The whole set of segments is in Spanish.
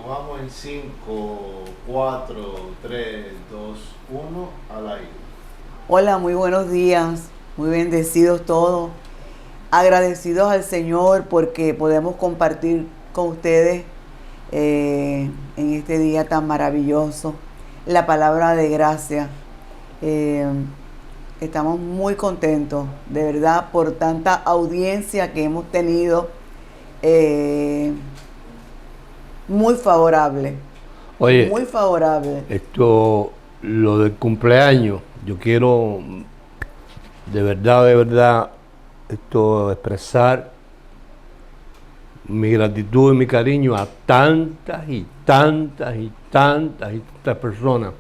vamos en 5, 4, 3, 2, 1, al aire. Hola, muy buenos días, muy bendecidos todos, agradecidos al Señor porque podemos compartir con ustedes en este día tan maravilloso la palabra de gracia. Eh, Estamos muy contentos, de verdad, por tanta audiencia que hemos tenido, eh, muy favorable, Oye, muy favorable. lo del cumpleaños, yo quiero de verdad, expresar mi gratitud y mi cariño a tantas y tantas y tantas y tantas personas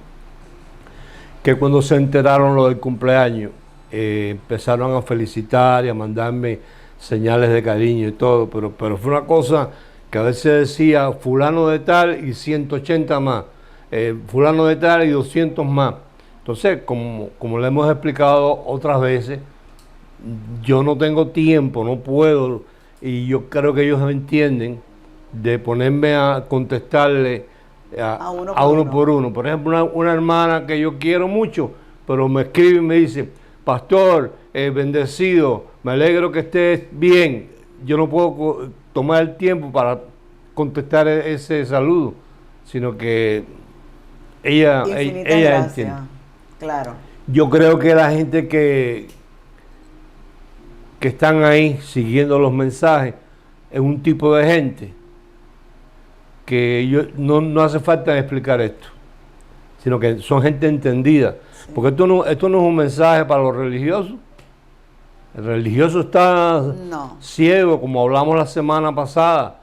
que cuando se enteraron lo del cumpleaños, empezaron a felicitar y a mandarme señales de cariño y todo, pero fue una cosa que a veces decía fulano de tal y 180 más, fulano de tal y 200 más. Entonces, como le hemos explicado otras veces, yo no tengo tiempo, no puedo, y yo creo que ellos entienden, de ponerme a contestarle a uno por uno. Por ejemplo, una hermana que yo quiero mucho, pero me escribe y me dice, pastor, bendecido, me alegro que estés bien. Yo no puedo tomar el tiempo para contestar ese saludo, sino que ella entiende. Claro. Yo creo que la gente que están ahí siguiendo los mensajes es un tipo de gente que no hace falta explicar esto, sino que son gente entendida. Sí. Porque esto no es un mensaje para los religiosos. El religioso está ciego, como hablamos la semana pasada.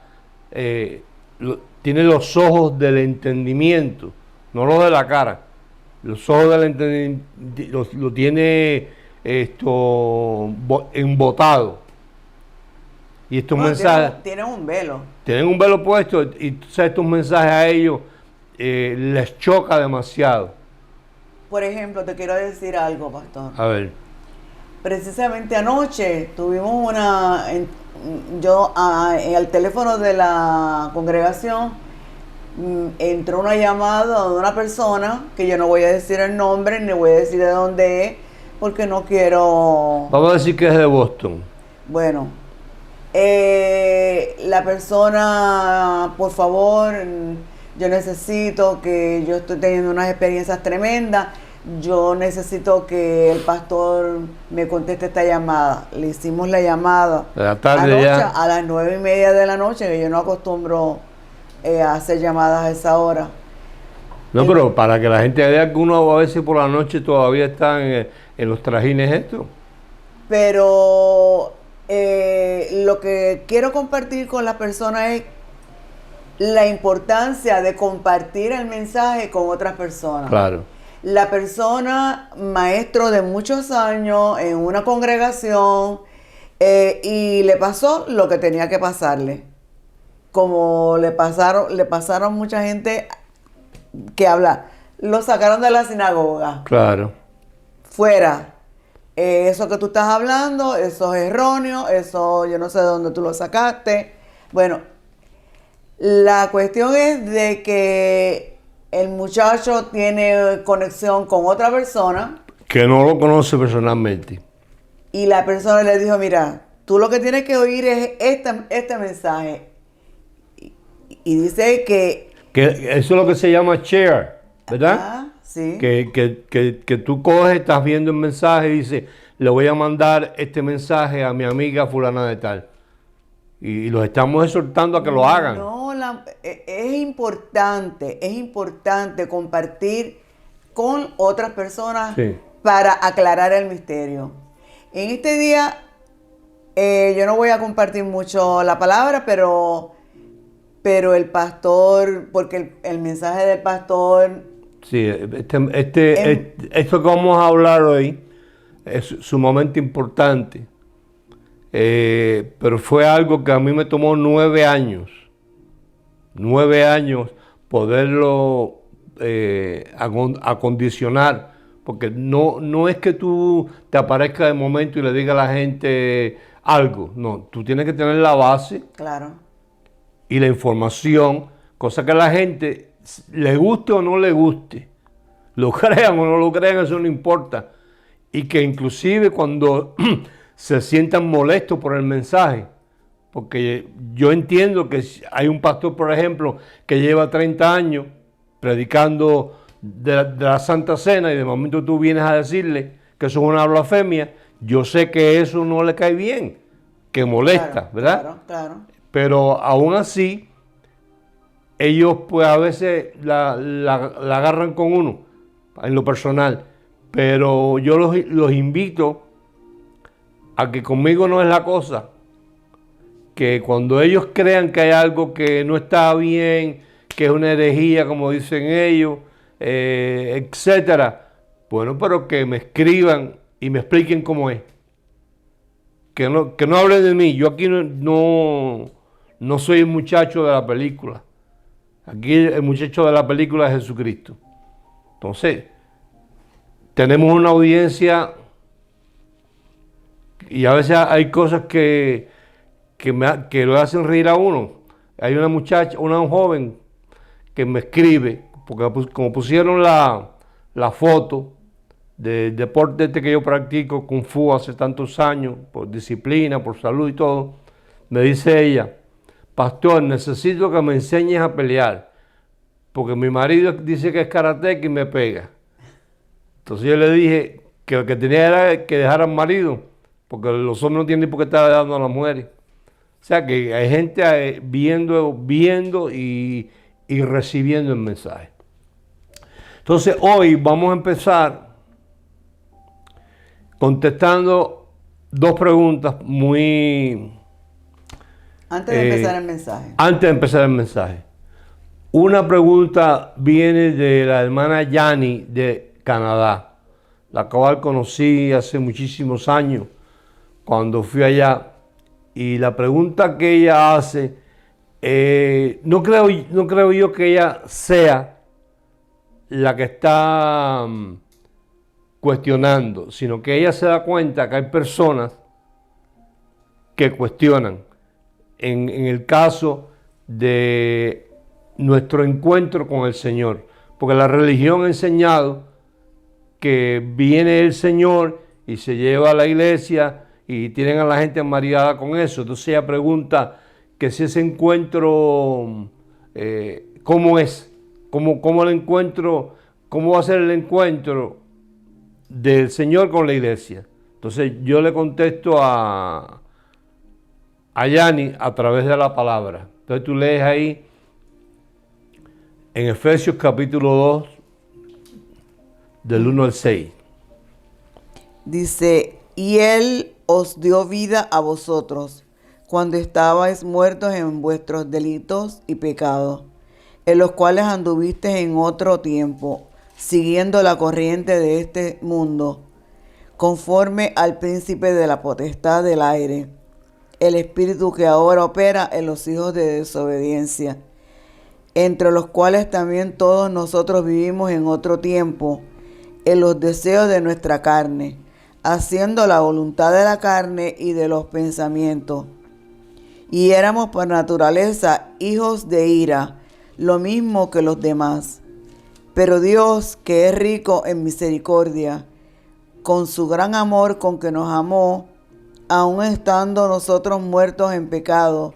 Tiene los ojos del entendimiento, no los de la cara. Los ojos del entendimiento lo tiene embotado. Y estos mensajes tienen un velo. Tienen un velo puesto y estos mensajes a ellos les choca demasiado. Por ejemplo, te quiero decir algo, pastor. A ver. Precisamente anoche tuvimos al teléfono de la congregación entró una llamada de una persona que yo no voy a decir el nombre ni voy a decir de dónde es porque no quiero. Vamos a decir que es de Boston. Bueno, la persona, por favor, yo necesito yo estoy teniendo unas experiencias tremendas. Yo necesito que el pastor me conteste esta llamada. Le hicimos la llamada de la tarde ya. A las 9:30 de la noche, que yo no acostumbro a hacer llamadas a esa hora. No, pero para que la gente vea que uno a veces por la noche todavía está en los trajines esto. Pero lo que quiero compartir con las personas es la importancia de compartir el mensaje con otras personas. Claro. La persona, maestro de muchos años en una congregación, y le pasó lo que tenía que pasarle. Como le pasaron mucha gente que habla. Lo sacaron de la sinagoga. Claro. Fuera. Eso que tú estás hablando, eso es erróneo, eso yo no sé de dónde tú lo sacaste. Bueno, la cuestión es de que el muchacho tiene conexión con otra persona. Que no lo conoce personalmente. Y la persona le dijo, mira, tú lo que tienes que oír es este mensaje. Y dice que eso es lo que se llama share, ¿verdad? Ah, sí. Que tú coges, estás viendo el mensaje y dices, le voy a mandar este mensaje a mi amiga fulana de tal. Y los estamos exhortando a que lo hagan. No, es importante compartir con otras personas, sí, para aclarar el misterio. En este día, yo no voy a compartir mucho la palabra, pero el pastor, porque el mensaje del pastor. Sí, esto que vamos a hablar hoy es sumamente importante. Pero fue algo que a mí me tomó 9 años poderlo acondicionar, porque no es que tú te aparezca de momento y le digas a la gente algo, no, tú tienes que tener la base, claro, y la información cosa que a la gente, le guste o no le guste, lo crean o no lo crean, eso no importa. Y que inclusive cuando se sientan molestos por el mensaje, porque yo entiendo que hay un pastor, por ejemplo, que lleva 30 años predicando de la Santa Cena y de momento tú vienes a decirle que eso es una blasfemia, yo sé que eso no le cae bien, que molesta, Claro, ¿verdad? claro, claro. Pero aún así, ellos pues a veces la agarran con uno, en lo personal. Pero yo los invito a que conmigo no es la cosa, que cuando ellos crean que hay algo que no está bien, que es una herejía, como dicen ellos, etcétera, bueno, pero que me escriban y me expliquen cómo es. Que no hablen de mí. Yo aquí no soy el muchacho de la película. Aquí el muchacho de la película es Jesucristo. Entonces, tenemos una audiencia y a veces hay cosas que lo hacen reír a uno. Hay una muchacha, una joven que me escribe, porque como pusieron la foto del deporte este que yo practico, Kung Fu, hace tantos años, por disciplina, por salud y todo, me dice ella, pastor, necesito que me enseñes a pelear, porque mi marido dice que es karateca y me pega. Entonces yo le dije que lo que tenía era que dejar al marido, porque los hombres no tienen por qué estar dando a las mujeres. O sea que hay gente viendo y recibiendo el mensaje. Entonces hoy vamos a empezar contestando dos preguntas muy... Antes de empezar el mensaje. Antes de empezar el mensaje. Una pregunta viene de la hermana Yani de Canadá, la cual conocí hace muchísimos años cuando fui allá. Y la pregunta que ella hace, no creo yo que ella sea la que está cuestionando, sino que ella se da cuenta que hay personas que cuestionan. En el caso de nuestro encuentro con el Señor, porque la religión ha enseñado que viene el Señor y se lleva a la iglesia y tienen a la gente mareada con eso. Entonces ella pregunta que si ese encuentro, ¿cómo es? ¿Cómo el encuentro? ¿Cómo va a ser el encuentro del Señor con la iglesia? Entonces yo le contesto a Yani a través de la palabra. Entonces tú lees ahí en Efesios capítulo 2, del 1 al 6. Dice, y Él os dio vida a vosotros, cuando estabais muertos en vuestros delitos y pecados, en los cuales anduvisteis en otro tiempo, siguiendo la corriente de este mundo, conforme al príncipe de la potestad del aire, el espíritu que ahora opera en los hijos de desobediencia, entre los cuales también todos nosotros vivimos en otro tiempo, en los deseos de nuestra carne, haciendo la voluntad de la carne y de los pensamientos. Y éramos por naturaleza hijos de ira, lo mismo que los demás. Pero Dios, que es rico en misericordia, con su gran amor con que nos amó, aun estando nosotros muertos en pecado,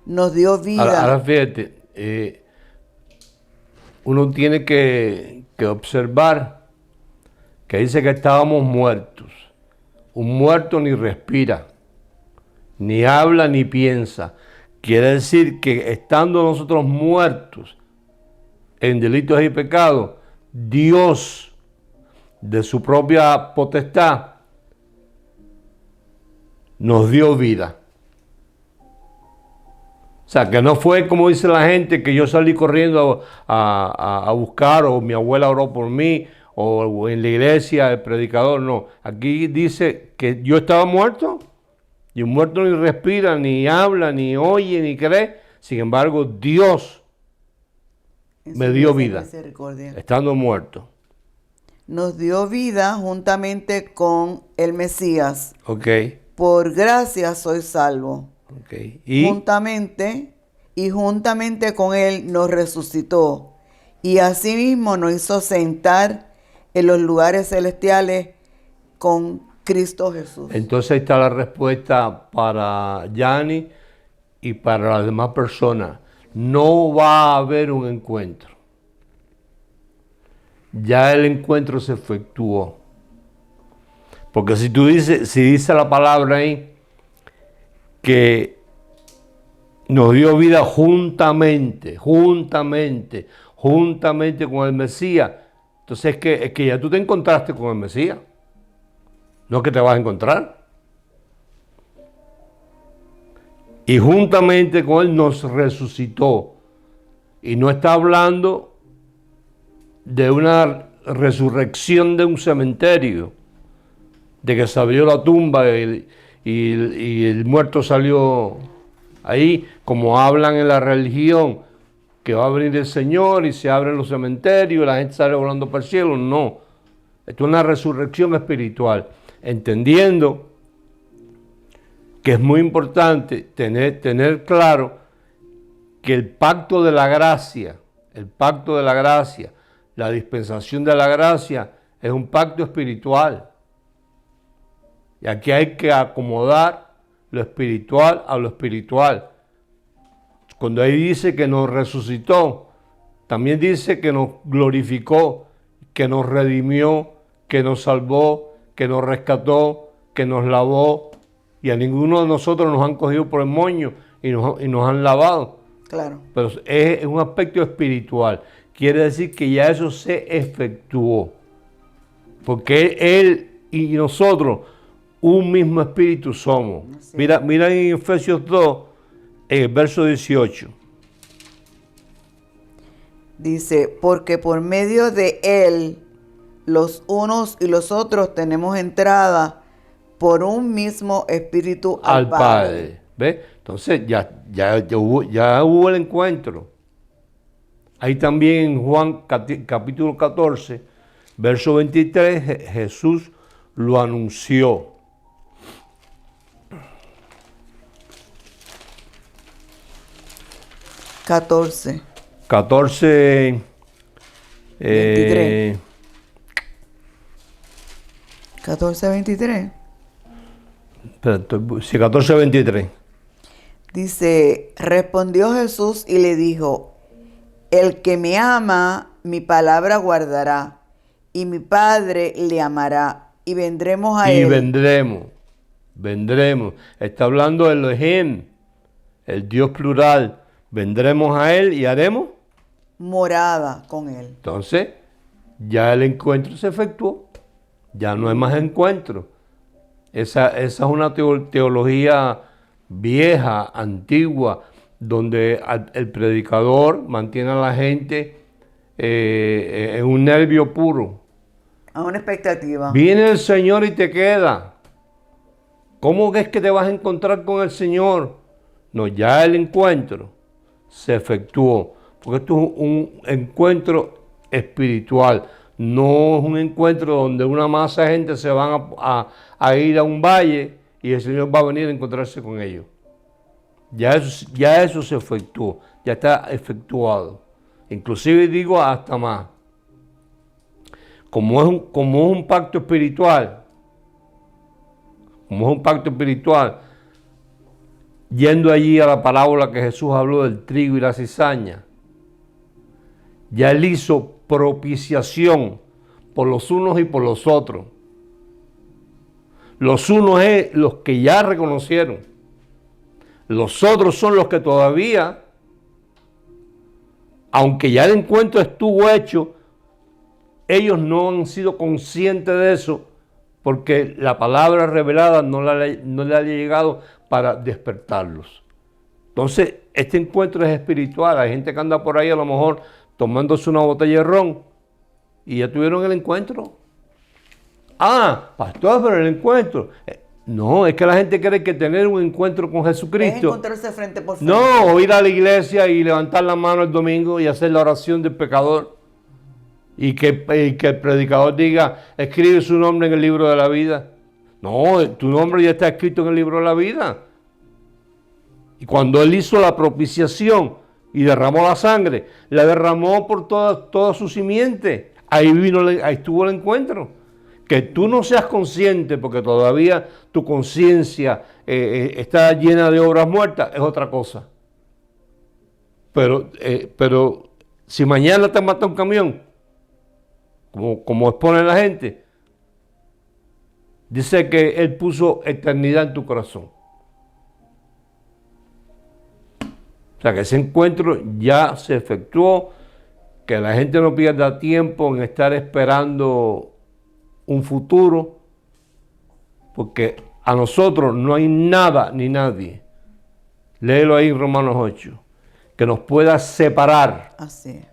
nos dio vida. Ahora fíjate, uno tiene que observar que dice que estábamos muertos. Un muerto ni respira, ni habla, ni piensa. Quiere decir que estando nosotros muertos en delitos y pecados, Dios, de su propia potestad, nos dio vida. O sea, que no fue como dice la gente, que yo salí corriendo a buscar, o mi abuela oró por mí, o en la iglesia el predicador. No, aquí dice que yo estaba muerto, y un muerto ni respira, ni habla, ni oye, ni cree. Sin embargo, Dios me dio vida, estando muerto. Nos dio vida juntamente con el Mesías. Ok. Por gracia soy salvo. Okay. ¿Y? Juntamente y juntamente con él nos resucitó, y asimismo nos hizo sentar en los lugares celestiales con Cristo Jesús. Entonces ahí está la respuesta para Yanni y para las demás personas. No va a haber un encuentro. Ya el encuentro se efectuó. Porque si dice la palabra ahí que nos dio vida juntamente con el Mesías, entonces es que ya tú te encontraste con el Mesías. No es que te vas a encontrar. Y juntamente con él nos resucitó. Y no está hablando de una resurrección de un cementerio, de que se abrió la tumba y el muerto salió ahí, como hablan en la religión, que va a venir el Señor y se abren los cementerios y la gente sale volando para el cielo. No, esto es una resurrección espiritual, entendiendo que es muy importante tener claro que el pacto de la gracia, la dispensación de la gracia, es un pacto espiritual. Y aquí hay que acomodar lo espiritual a lo espiritual. Cuando ahí dice que nos resucitó, también dice que nos glorificó, que nos redimió, que nos salvó, que nos rescató, que nos lavó. Y a ninguno de nosotros nos han cogido por el moño y nos han lavado. Claro. Pero es un aspecto espiritual. Quiere decir que ya eso se efectuó. Porque Él y nosotros, un mismo espíritu somos. Mira en Efesios 2, en el verso 18. Dice, porque por medio de Él, los unos y los otros tenemos entrada por un mismo espíritu al Padre. ¿Ves? Entonces ya hubo el encuentro. Ahí también en Juan capítulo 14, verso 23, Jesús lo anunció. Catorce. 23. 14:23. Sí, 14:23. Dice, respondió Jesús y le dijo, el que me ama, mi palabra guardará, y mi Padre le amará, y vendremos a él. Y vendremos. Está hablando del Elohim, el Dios plural. Vendremos a él y haremos morada con él. Entonces, ya el encuentro se efectuó. Ya no hay más encuentro. Esa es una teología vieja, antigua, donde el predicador mantiene a la gente en un nervio puro. A una expectativa. Viene el Señor y te queda. ¿Cómo es que te vas a encontrar con el Señor? No, ya el encuentro se efectuó. Porque esto es un encuentro espiritual. No es un encuentro donde una masa de gente se van a ir a un valle y el Señor va a venir a encontrarse con ellos. Ya eso se efectuó, ya está efectuado. Inclusive digo hasta más. Como es un pacto espiritual, yendo allí a la parábola que Jesús habló del trigo y la cizaña, ya Él hizo propiciación por los unos y por los otros. Los unos es los que ya reconocieron. Los otros son los que todavía, aunque ya el encuentro estuvo hecho, ellos no han sido conscientes de eso porque la palabra revelada no le ha llegado para despertarlos. Entonces, este encuentro es espiritual. Hay gente que anda por ahí a lo mejor tomándose una botella de ron y ya tuvieron el encuentro. Ah, pastor, pero el encuentro. No, es que la gente cree que tener un encuentro con Jesucristo es encontrarse frente por frente. No, o ir a la iglesia y levantar la mano el domingo y hacer la oración del pecador. Y que el predicador diga, escribe su nombre en el libro de la vida. No, tu nombre ya está escrito en el libro de la vida. Y cuando Él hizo la propiciación y derramó la sangre, la derramó por toda su simiente. Ahí estuvo el encuentro. Que tú no seas consciente porque todavía tu conciencia está llena de obras muertas es otra cosa. Pero si mañana te mata un camión, como expone la gente, dice que Él puso eternidad en tu corazón. O sea que ese encuentro ya se efectuó, que la gente no pierda tiempo en estar esperando un futuro, porque a nosotros no hay nada ni nadie, léelo ahí en Romanos 8, que nos pueda separar. Así es.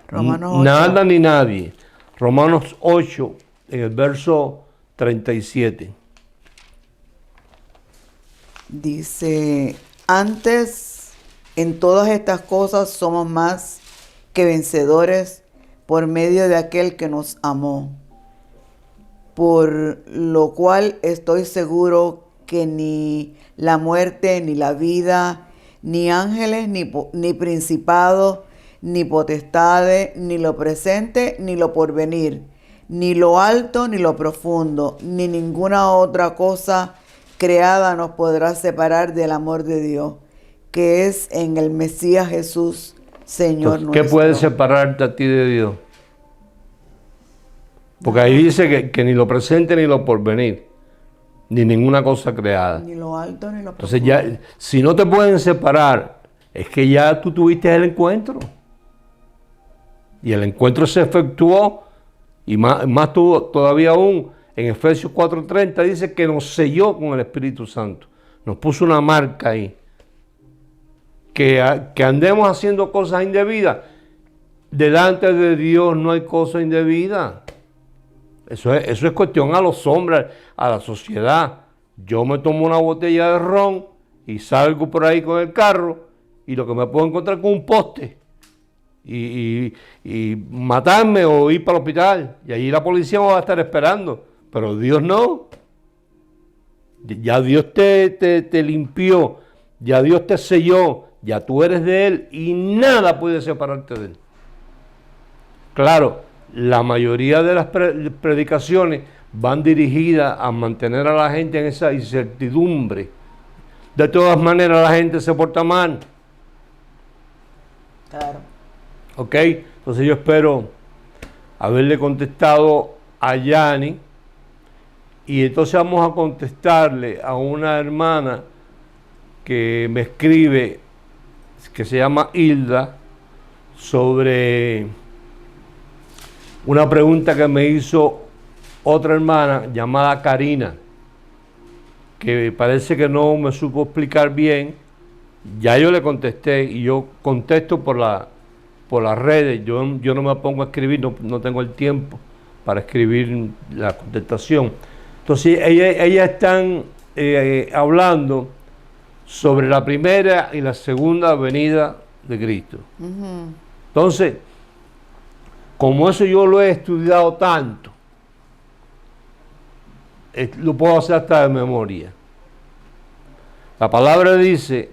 Romanos 8. Nada ni nadie. Romanos 8, en el verso 37. Dice, antes en todas estas cosas somos más que vencedores por medio de aquel que nos amó. Por lo cual estoy seguro que ni la muerte, ni la vida, ni ángeles, ni principados, ni potestades, ni lo presente, ni lo porvenir, ni lo alto, ni lo profundo, ni ninguna otra cosa creada nos podrá separar del amor de Dios, que es en el Mesías Jesús, Señor nuestro. ¿Qué puede separarte a ti de Dios? Porque ahí dice que ni lo presente ni lo porvenir, ni ninguna cosa creada. Ni lo alto ni lo profundo. Entonces ya, si no te pueden separar, es que ya tú tuviste el encuentro. Y el encuentro se efectuó, y más todavía aún, en Efesios 4:30 dice que nos selló con el Espíritu Santo. Nos puso una marca ahí. Que andemos haciendo cosas indebidas. Delante de Dios no hay cosa indebida. Eso es cuestión a los hombres, a la sociedad. Yo me tomo una botella de ron y salgo por ahí con el carro y lo que me puedo encontrar con un poste y matarme o ir para el hospital. Y allí la policía me va a estar esperando. Pero Dios no. Ya Dios te limpió, ya Dios te selló, ya tú eres de Él y nada puede separarte de Él. Claro, la mayoría de las predicaciones van dirigidas a mantener a la gente en esa incertidumbre. De todas maneras, la gente se porta mal. Claro. ¿Ok? Entonces yo espero haberle contestado a Yani. Y entonces vamos a contestarle a una hermana que me escribe, que se llama Hilda, sobre una pregunta que me hizo otra hermana llamada Karina, que parece que no me supo explicar bien. Ya yo le contesté y yo contesto por las redes. Yo no me pongo a escribir, no tengo el tiempo para escribir la contestación. Entonces, ellas están hablando sobre la primera y la segunda venida de Cristo. Uh-huh. Entonces, como eso yo lo he estudiado tanto, lo puedo hacer hasta de memoria. La palabra dice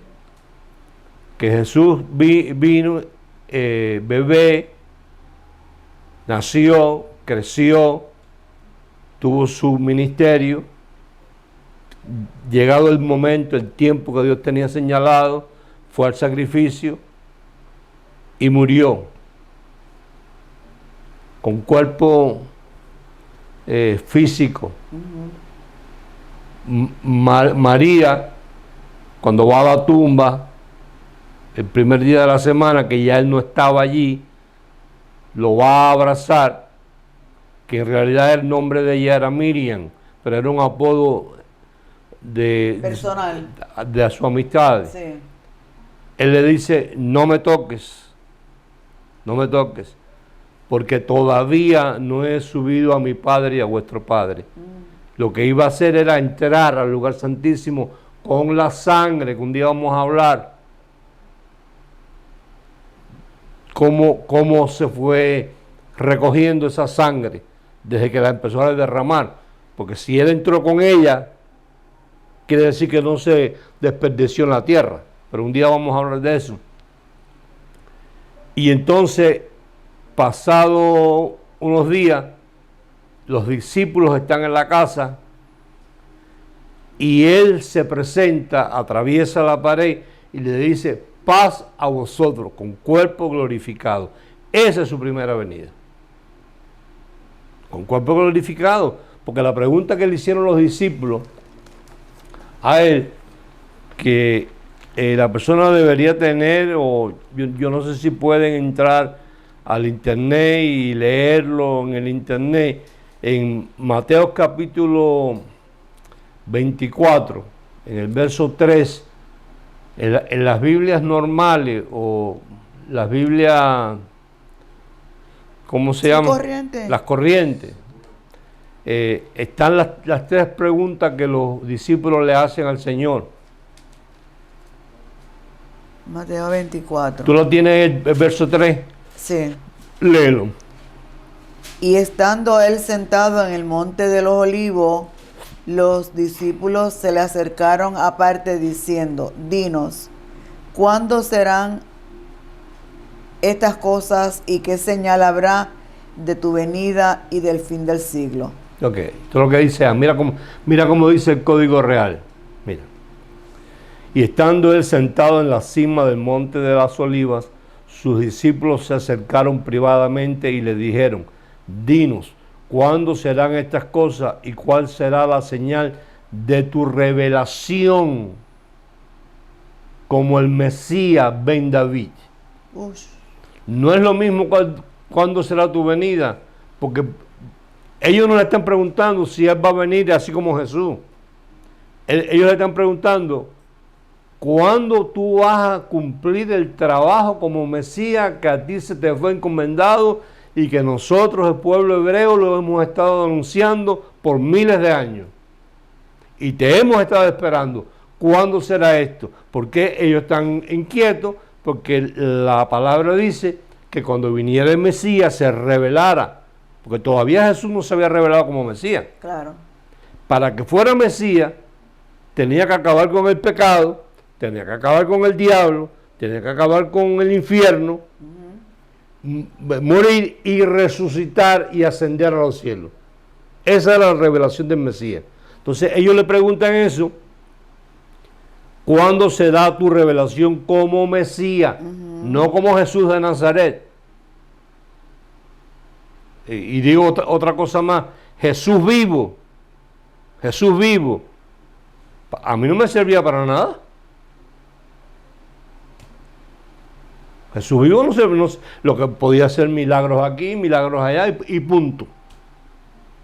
que Jesús vino bebé, nació, creció, tuvo su ministerio, llegado el momento, el tiempo que Dios tenía señalado, fue al sacrificio y murió con cuerpo físico. Uh-huh. María, cuando va a la tumba, el primer día de la semana, que ya él no estaba allí, lo va a abrazar, que en realidad el nombre de ella era Miriam, pero era un apodo personal de su amistad. Sí. Él le dice, no me toques, porque todavía no he subido a mi Padre y a vuestro Padre. Lo que iba a hacer era entrar al lugar santísimo con la sangre, que un día vamos a hablar, cómo se fue recogiendo esa sangre desde que la empezó a derramar, porque si él entró con ella quiere decir que no se desperdició en la tierra. Pero un día vamos a hablar de eso. Y entonces, pasado unos días, los discípulos están en la casa y él se presenta, atraviesa la pared y le dice: paz a vosotros, con cuerpo glorificado. Esa es su primera venida. Con cuerpo glorificado, porque la pregunta que le hicieron los discípulos a él, que la persona debería tener, o yo no sé si pueden entrar al internet y leerlo en el internet, en Mateo capítulo 24, en el verso 3, en las Biblias normales o las Biblias, ¿cómo se llama? Corriente. Las corrientes. Están las tres preguntas que los discípulos le hacen al Señor. Mateo 24. ¿Tú lo tienes el verso 3? Sí. Léelo. Y estando él sentado en el monte de los olivos, los discípulos se le acercaron aparte diciendo: dinos, ¿cuándo serán estas cosas y qué señal habrá de tu venida y del fin del siglo? Ok, esto es lo que dice. Mira cómo dice el código real. Mira. Y estando él sentado en la cima del monte de las olivas, sus discípulos se acercaron privadamente y le dijeron: dinos, ¿cuándo serán estas cosas y cuál será la señal de tu revelación como el Mesías ben David? Ush. No es lo mismo cuándo será tu venida, porque ellos no le están preguntando si él va a venir así como Jesús. Ellos le están preguntando: ¿cuándo tú vas a cumplir el trabajo como Mesías que a ti se te fue encomendado y que nosotros, el pueblo hebreo, lo hemos estado anunciando por miles de años? Y te hemos estado esperando. ¿Cuándo será esto? Porque ellos están inquietos, porque la palabra dice que cuando viniera el Mesías se revelara, porque todavía Jesús no se había revelado como Mesías. Claro. Para que fuera Mesías, tenía que acabar con el pecado, tenía que acabar con el diablo, tenía que acabar con el infierno, morir y resucitar y ascender a los cielos. Esa era la revelación del Mesías. Entonces ellos le preguntan eso: ¿cuándo se da tu revelación como Mesías? No como Jesús de Nazaret. Y digo otra cosa más: Jesús vivo. Jesús vivo. A mí no me servía para nada. Jesús vivo no sé, lo que podía hacer milagros aquí, milagros allá y punto.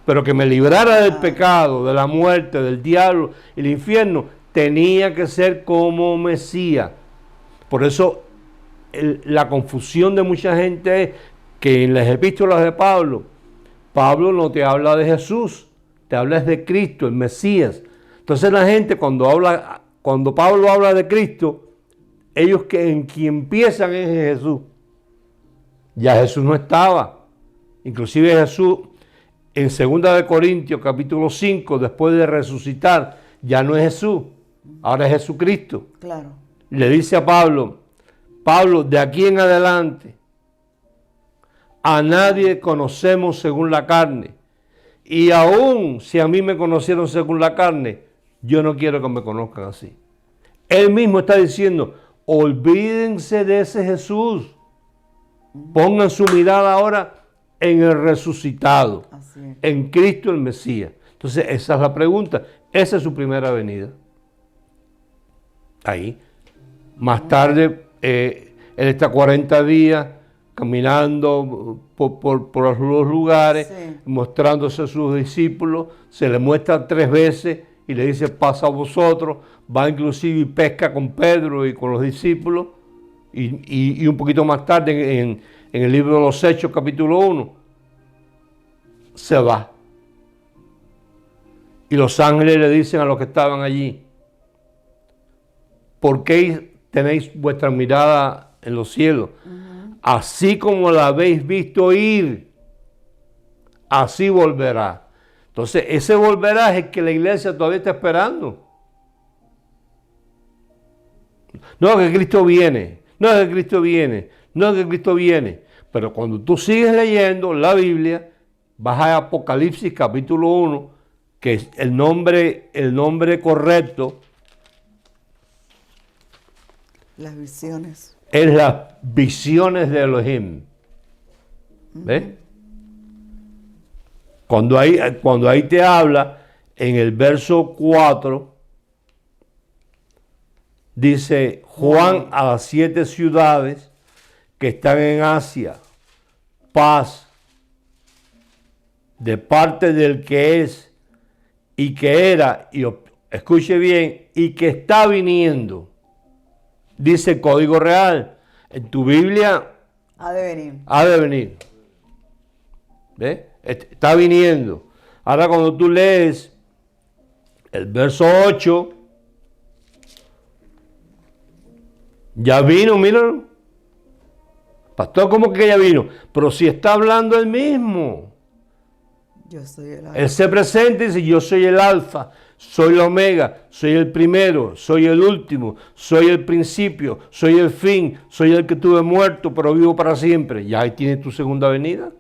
Pero que me librara del pecado, de la muerte, del diablo y el infierno, tenía que ser como Mesías. Por eso la confusión de mucha gente es que en las epístolas de Pablo no te habla de Jesús, te habla de Cristo, el Mesías. Entonces la gente cuando Pablo habla de Cristo, ellos en quien piensan es en Jesús. Ya Jesús no estaba. Inclusive Jesús en 2 de Corintios capítulo 5, después de resucitar, ya no es Jesús, ahora es Jesucristo. Claro. Le dice a Pablo, de aquí en adelante, a nadie conocemos según la carne. Y aún si a mí me conocieron según la carne, yo no quiero que me conozcan así. Él mismo está diciendo: olvídense de ese Jesús. Pongan su mirada ahora en el resucitado, en Cristo el Mesías. Entonces esa es la pregunta. Esa es su primera venida. Ahí. Más tarde, él está 40 días caminando por los lugares, mostrándose a sus discípulos. Se le muestra 3 veces y le dice: pasa a vosotros. Va inclusive y pesca con Pedro y con los discípulos. Y un poquito más tarde, en el libro de los Hechos, capítulo 1, se va. Y los ángeles le dicen a los que estaban allí: ¿por qué tenéis vuestra mirada en los cielos? Así como la habéis visto ir, así volverá. Entonces, ese volverá es el que la iglesia todavía está esperando. No, que Cristo viene. No, que Cristo viene. No, que Cristo viene. Pero cuando tú sigues leyendo la Biblia, vas a Apocalipsis capítulo 1, que es el nombre correcto Las visiones. es las visiones de Elohim. ¿Ves? Cuando ahí te habla, en el verso 4, dice Juan a las 7 ciudades que están en Asia, paz de parte del que es y que era, y escuche bien, y que está viniendo. Dice el código real. En tu Biblia Ha de venir. ha de venir. ¿Ves? Está viniendo. Ahora cuando tú lees el verso 8, ya vino, míralo. Pastor, ¿cómo que ya vino? Pero si está hablando él mismo. Yo soy el Él se presenta y dice, yo soy el alfa, soy el omega, soy el primero, soy el último, soy el principio, soy el fin, soy el que estuve muerto, pero vivo para siempre. Ya ahí tienes tu segunda venida.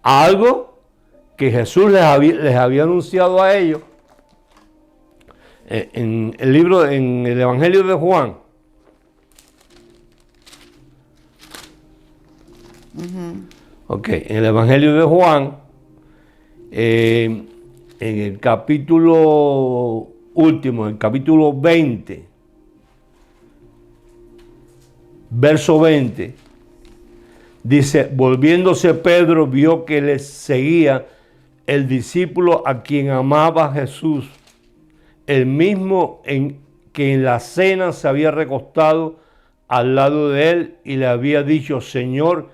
Algo que Jesús les había anunciado a ellos en el libro, en el Evangelio de Juan. Ok, en el Evangelio de Juan, en el capítulo último, en el capítulo 20, verso 20, dice, volviéndose Pedro vio que le seguía el discípulo a quien amaba Jesús, el mismo que en la cena se había recostado al lado de él y le había dicho, Señor,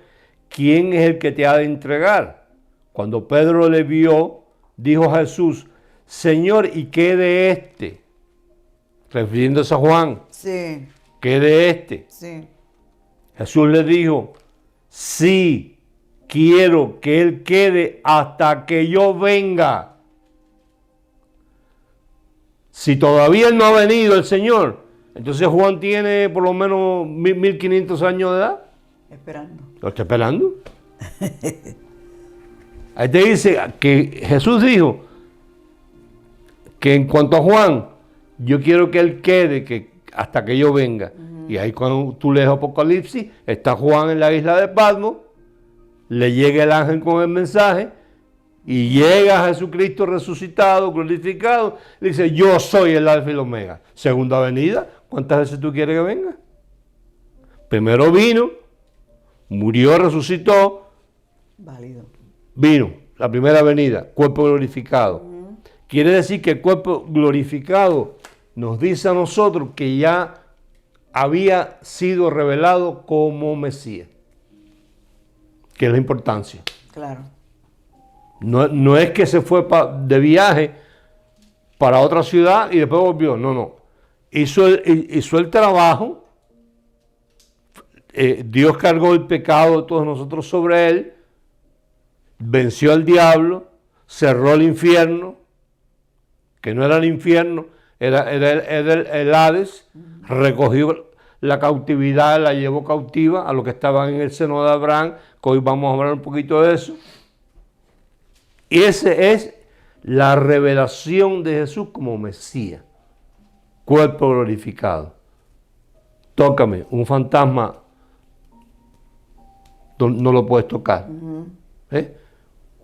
¿quién es el que te ha de entregar? Cuando Pedro le vio, dijo a Jesús, Señor, ¿y qué de este? Refiriéndose a Juan. Sí, ¿Qué de este? sí. Jesús le dijo, sí, quiero que él quede hasta que yo venga. Si todavía él no ha venido, el Señor, entonces Juan tiene por lo menos 1500 años de edad. Esperando. ¿Lo está esperando? Ahí te dice que Jesús dijo que en cuanto a Juan, yo quiero que él quede hasta que yo venga. Y ahí cuando tú lees Apocalipsis, está Juan en la isla de Patmos, le llega el ángel con el mensaje y llega Jesucristo resucitado, glorificado, le dice, yo soy el alfa y el omega. Segunda venida, ¿cuántas veces tú quieres que venga? Primero vino, murió, resucitó, Válido. vino, la primera venida, cuerpo glorificado. Quiere decir que el cuerpo glorificado nos dice a nosotros que ya había sido revelado como Mesías. Que es la importancia. Claro. No es que se fue de viaje para otra ciudad y después volvió. No. Hizo el trabajo. Dios cargó el pecado de todos nosotros sobre él. Venció al diablo. Cerró el infierno. Que no era el infierno. Era el Hades. Recogió la cautividad, la llevó cautiva a los que estaban en el seno de Abraham. Que hoy vamos a hablar un poquito de eso. Y esa es la revelación de Jesús como Mesías, cuerpo glorificado. Tócame, un fantasma no lo puedes tocar.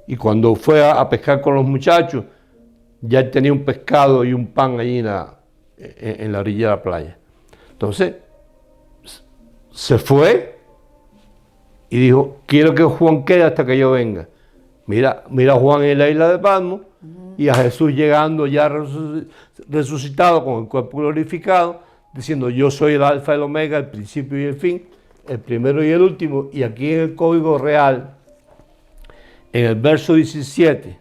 Y cuando fue a pescar con los muchachos, ya él tenía un pescado y un pan allí en la orilla de la playa. Entonces, se fue y dijo, quiero que Juan quede hasta que yo venga. Mira a Juan en la isla de Patmos y a Jesús llegando ya resucitado con el cuerpo glorificado, diciendo yo soy el alfa y el omega, el principio y el fin, el primero y el último. Y aquí en el código real, en el verso 17,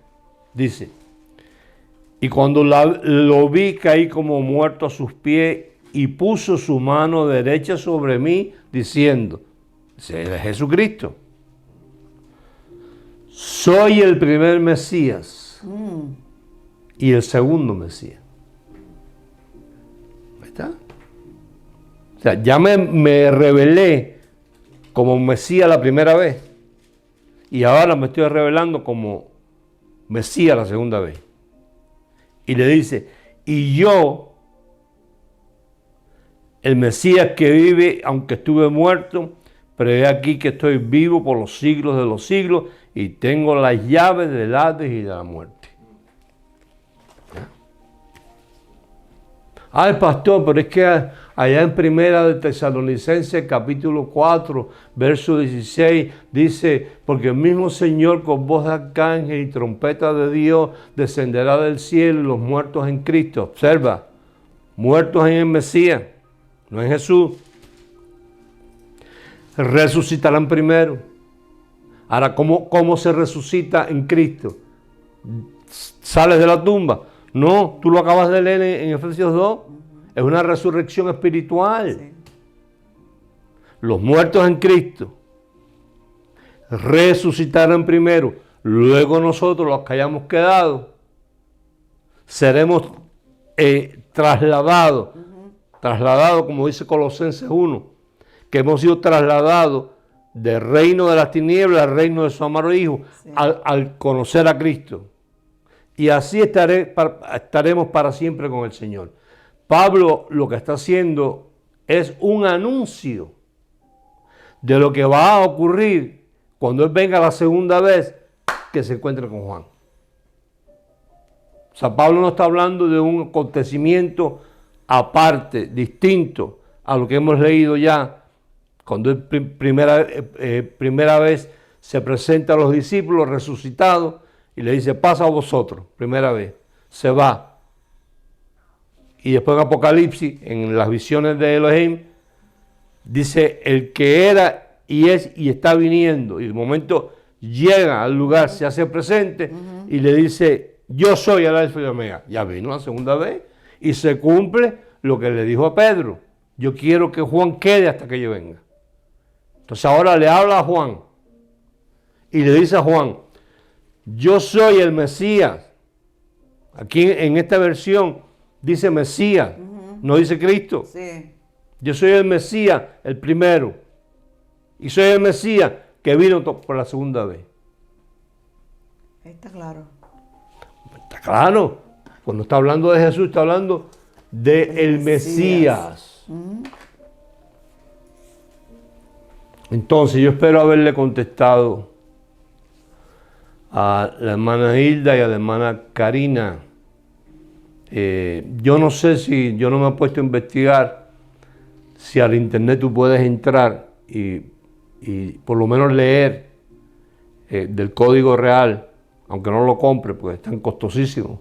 dice, y cuando lo vi caí como muerto a sus pies y puso su mano derecha sobre mí, diciendo, es Jesucristo, soy el primer Mesías y el segundo Mesías. ¿Está? O sea, ya me revelé como Mesías la primera vez y ahora me estoy revelando como Mesías la segunda vez. Y le dice, y yo, el Mesías que vive, aunque estuve muerto, pero he aquí que estoy vivo por los siglos de los siglos y tengo las llaves del Hades y de la muerte. ¿Ya? Ay, pastor, pero es que allá en Primera de Tesalonicenses, capítulo 4, verso 16, dice, porque el mismo Señor con voz de arcángel y trompeta de Dios descenderá del cielo y los muertos en Cristo. Observa, muertos en el Mesías, no en Jesús, resucitarán primero. Ahora, ¿cómo se resucita en Cristo? ¿Sales de la tumba? No, tú lo acabas de leer en Efesios 2. Es una resurrección espiritual. Sí. Los muertos en Cristo resucitarán primero. Luego nosotros, los que hayamos quedado, seremos trasladados. Trasladados, como dice Colosenses 1, que hemos sido trasladados del reino de las tinieblas al reino de su amado Hijo, sí, al conocer a Cristo. Y así estaremos para siempre con el Señor. Pablo lo que está haciendo es un anuncio de lo que va a ocurrir cuando él venga la segunda vez que se encuentre con Juan. O sea, Pablo no está hablando de un acontecimiento aparte, distinto a lo que hemos leído ya, cuando él primera vez se presenta a los discípulos resucitados y le dice, pasa a vosotros, primera vez, se va. Y después en Apocalipsis, en las visiones de Elohim, dice, el que era y es y está viniendo. Y de momento llega al lugar, se hace presente y le dice, yo soy el Alfa y el Omega. Ya vino la segunda vez y se cumple lo que le dijo a Pedro. Yo quiero que Juan quede hasta que yo venga. Entonces ahora le habla a Juan y le dice a Juan, yo soy el Mesías. Aquí en esta versión dice Mesías, no dice Cristo. Sí. Yo soy el Mesías, el primero. Y soy el Mesías que vino por la segunda vez. Está claro. Está claro. Cuando está hablando de Jesús, está hablando de el Mesías. Entonces, yo espero haberle contestado a la hermana Hilda y a la hermana Karina. Yo no sé si, yo no me he puesto a investigar si al internet tú puedes entrar y por lo menos leer del código real, aunque no lo compre porque están costosísimos,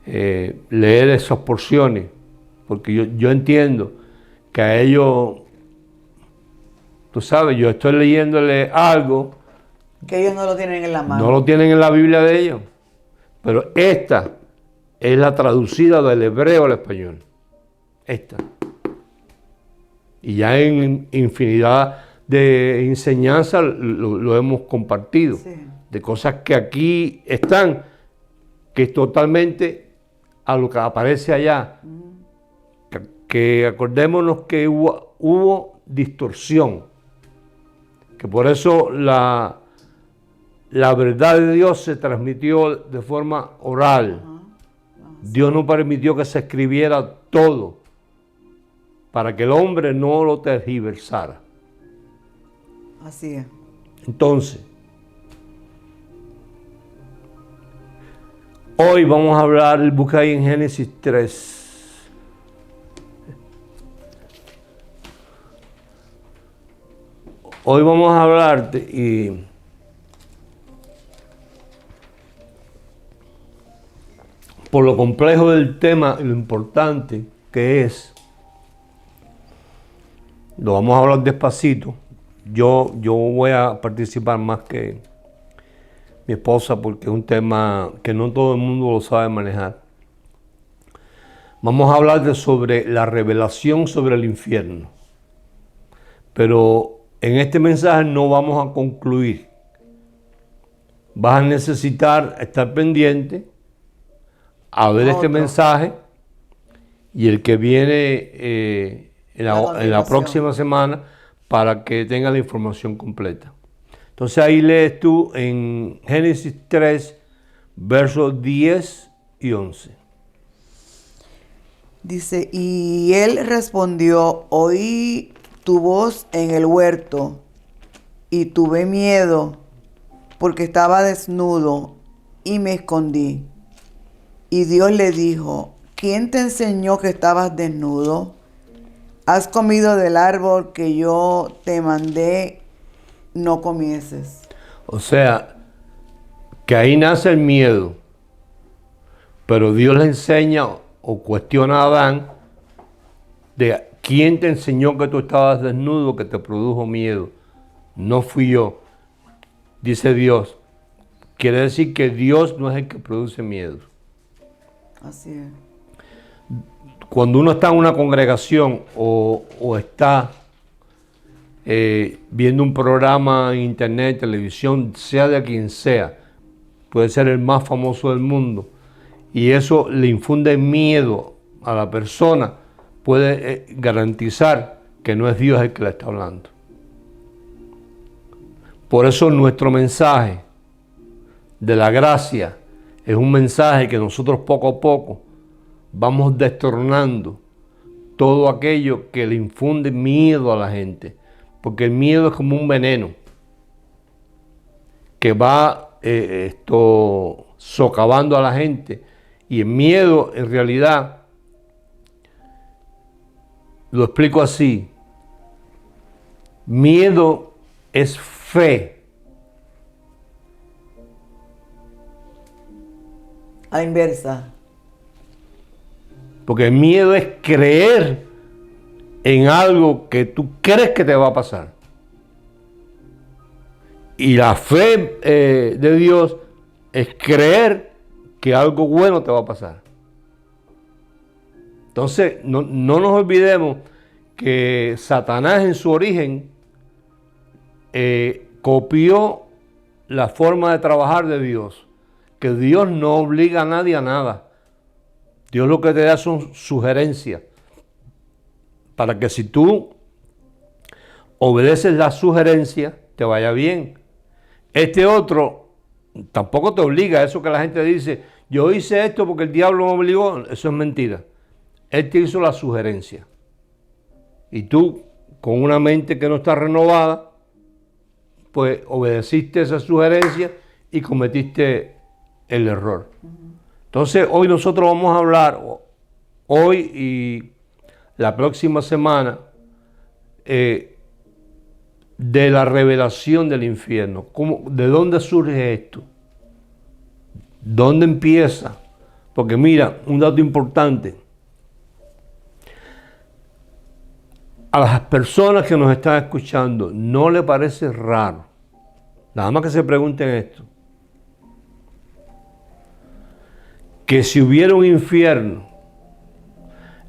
leer esas porciones, porque yo entiendo que a ellos, tú sabes, yo estoy leyéndole algo que ellos no lo tienen en la mano. No lo tienen en la Biblia de ellos, pero esta es la traducida del hebreo al español. Esta. Y ya en infinidad de enseñanzas lo hemos compartido. Sí. De cosas que aquí están, que es totalmente a lo que aparece allá. Que acordémonos que hubo distorsión. Que por eso la verdad de Dios se transmitió de forma oral. Dios no permitió que se escribiera todo para que el hombre no lo tergiversara. Así es. Entonces, hoy vamos a hablar, busca ahí en Génesis 3. Hoy vamos a hablarte y por lo complejo del tema y lo importante que es, lo vamos a hablar despacito. Yo voy a participar más que mi esposa porque es un tema que no todo el mundo lo sabe manejar. Vamos a hablar sobre la revelación sobre el infierno. Pero en este mensaje no vamos a concluir. Vas a necesitar estar pendiente a ver este mensaje y el que viene en la próxima semana para que tengan la información completa. Entonces ahí lees tú en Génesis 3, versos 10 y 11. Dice, y él respondió, oí tu voz en el huerto y tuve miedo porque estaba desnudo y me escondí. Y Dios le dijo, ¿quién te enseñó que estabas desnudo? ¿Has comido del árbol que yo te mandé no comieses? O sea, que ahí nace el miedo, pero Dios le enseña o cuestiona a Adán de quién te enseñó que tú estabas desnudo, que te produjo miedo. No fui yo, dice Dios. Quiere decir que Dios no es el que produce miedo. Así es. Cuando uno está en una congregación o está viendo un programa en internet, televisión, sea de quien sea, puede ser el más famoso del mundo, y eso le infunde miedo a la persona, puede garantizar que no es Dios el que le está hablando. Por eso nuestro mensaje de la gracia es un mensaje que nosotros poco a poco vamos destornando todo aquello que le infunde miedo a la gente, porque el miedo es como un veneno que va socavando a la gente, y el miedo en realidad, lo explico así, miedo es fe. A la inversa. Porque el miedo es creer en algo que tú crees que te va a pasar. Y la fe de Dios es creer que algo bueno te va a pasar. Entonces, no nos olvidemos que Satanás en su origen copió la forma de trabajar de Dios. Que Dios no obliga a nadie a nada. Dios lo que te da son sugerencias, para que si tú obedeces las sugerencias, te vaya bien. Este otro tampoco te obliga. Eso que la gente dice, yo hice esto porque el diablo me obligó, eso es mentira. Él te hizo la sugerencia. Y tú, con una mente que no está renovada, pues obedeciste esa sugerencia y cometiste el error. Entonces, hoy nosotros vamos a hablar, hoy y la próxima semana, de la revelación del infierno. ¿De dónde surge esto? ¿Dónde empieza? Porque mira, un dato importante. A las personas que nos están escuchando, ¿no le parece raro? Nada más que se pregunten esto. Que si hubiera un infierno,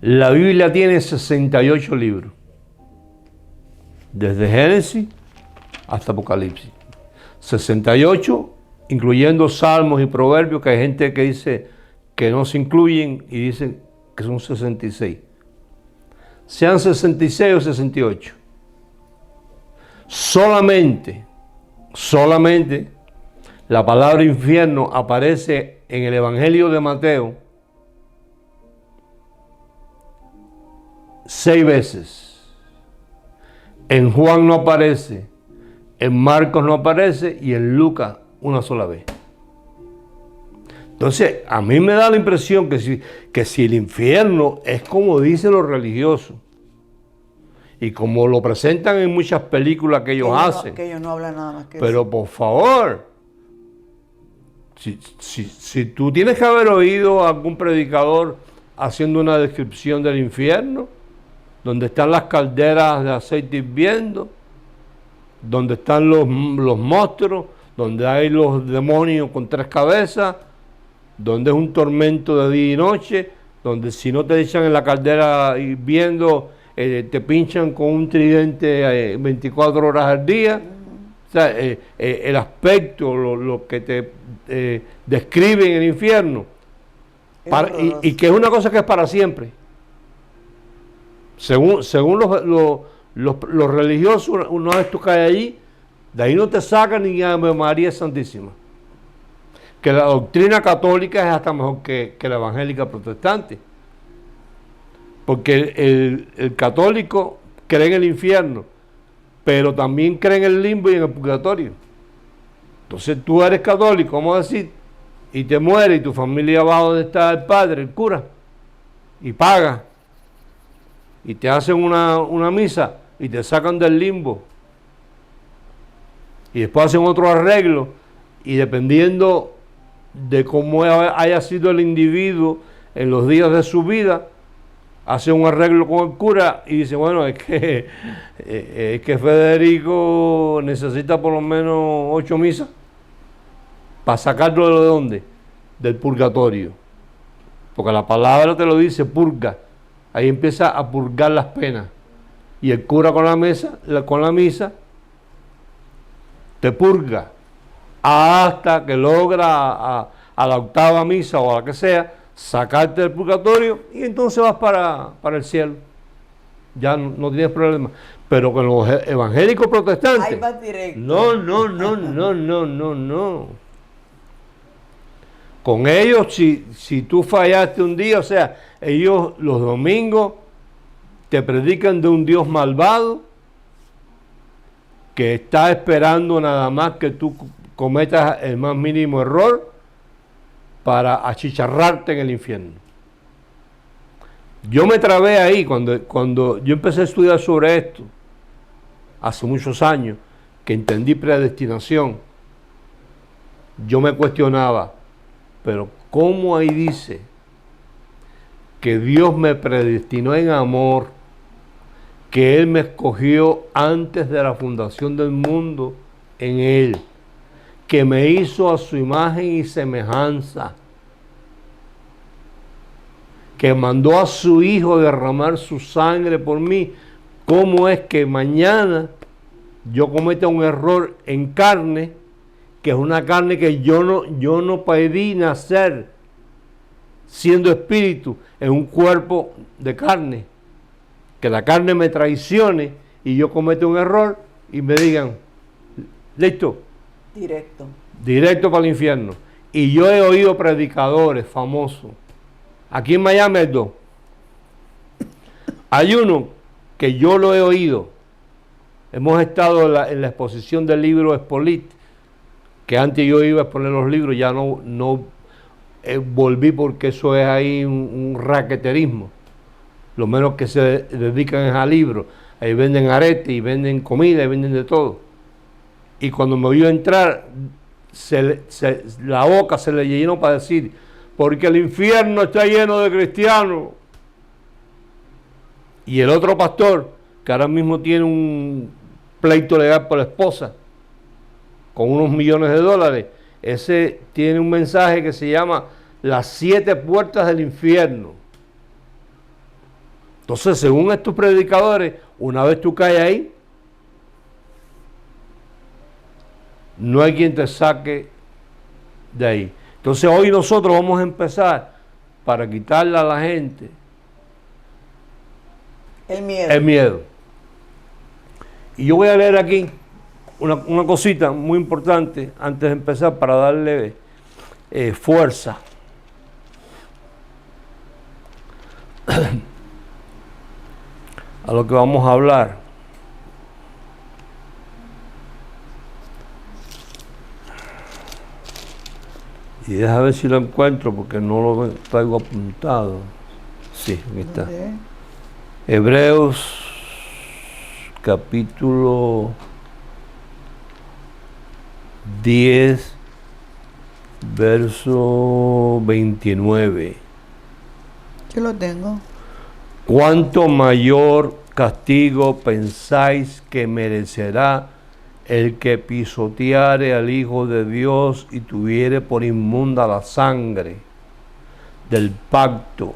la Biblia tiene 68 libros. Desde Génesis hasta Apocalipsis. 68, incluyendo Salmos y Proverbios, que hay gente que dice que no se incluyen y dicen que son 66. Sean 66 o 68. Solamente la palabra infierno aparece en el Evangelio de Mateo 6 veces. En Juan no aparece, en Marcos no aparece y en Lucas una sola vez. Entonces, a mí me da la impresión que si el infierno es como dicen los religiosos y como lo presentan en muchas películas que ellos hacen. Que ellos no hablan nada más que pero eso. Por favor, si tú tienes que haber oído a algún predicador haciendo una descripción del infierno, donde están las calderas de aceite hirviendo, donde están los monstruos, donde hay los demonios con 3 cabezas, donde es un tormento de día y noche, donde si no te echan en la caldera hirviendo, te pinchan con un tridente 24 horas al día. O sea, el aspecto, lo que te describe en el infierno, y que es una cosa que es para siempre. O Según los religiosos, una vez tú caes allí, de ahí no te sacan ni a María Santísima. Que la doctrina católica es hasta mejor que la evangélica protestante. Porque el católico cree en el infierno, pero también cree en el limbo y en el purgatorio. Entonces tú eres católico, vamos a decir, y te mueres y tu familia va donde está el padre, el cura, y paga, y te hacen una misa y te sacan del limbo. Y después hacen otro arreglo, y dependiendo de cómo haya sido el individuo en los días de su vida, hace un arreglo con el cura y dice, bueno, es que Federico necesita por lo menos 8 misas para sacarlo de dónde, del purgatorio, porque la palabra te lo dice, purga. Ahí empieza a purgar las penas, y el cura con la misa te purga hasta que logra a la octava misa o a la que sea sacarte del purgatorio, y entonces vas para el cielo. Ya no tienes problema. Pero con los evangélicos protestantes, ahí vas directo. No. Con ellos, si tú fallaste un día, o sea, ellos los domingos te predican de un Dios malvado que está esperando nada más que tú cometas el más mínimo error para achicharrarte en el infierno. Yo me trabé ahí cuando yo empecé a estudiar sobre esto, hace muchos años, que entendí predestinación. Yo me cuestionaba, pero ¿cómo ahí dice que Dios me predestinó en amor, que Él me escogió antes de la fundación del mundo en Él, que me hizo a su imagen y semejanza, que mandó a su Hijo derramar su sangre por mí? ¿Cómo es que mañana yo cometa un error en carne, que es una carne que yo no pedí nacer siendo espíritu en un cuerpo de carne? Que la carne me traicione y yo cometa un error y me digan, listo, directo para el infierno. Y yo he oído predicadores famosos. Aquí en Miami hay 2. Hay uno que yo lo he oído. Hemos estado en la exposición del libro Expolit, que antes yo iba a exponer los libros, ya no volví porque eso es ahí un raqueterismo. Lo menos que se dedican es a libros. Ahí venden aretes y venden comida y venden de todo. Y cuando me vio entrar, la boca se le llenó para decir, porque el infierno está lleno de cristianos. Y el otro pastor, que ahora mismo tiene un pleito legal por la esposa, con unos millones de dólares, ese tiene un mensaje que se llama Las 7 puertas del infierno. Entonces, según estos predicadores, una vez tú caes ahí, no hay quien te saque de ahí. Entonces, hoy nosotros vamos a empezar para quitarle a la gente el miedo. Y yo voy a leer aquí una cosita muy importante antes de empezar para darle fuerza. A lo que vamos a hablar. Y deja ver si lo encuentro porque no lo traigo apuntado. Sí, aquí está. Okay. Hebreos capítulo 10, verso 29. Yo lo tengo. ¿Cuánto mayor castigo pensáis que merecerá el que pisoteare al Hijo de Dios y tuviere por inmunda la sangre del pacto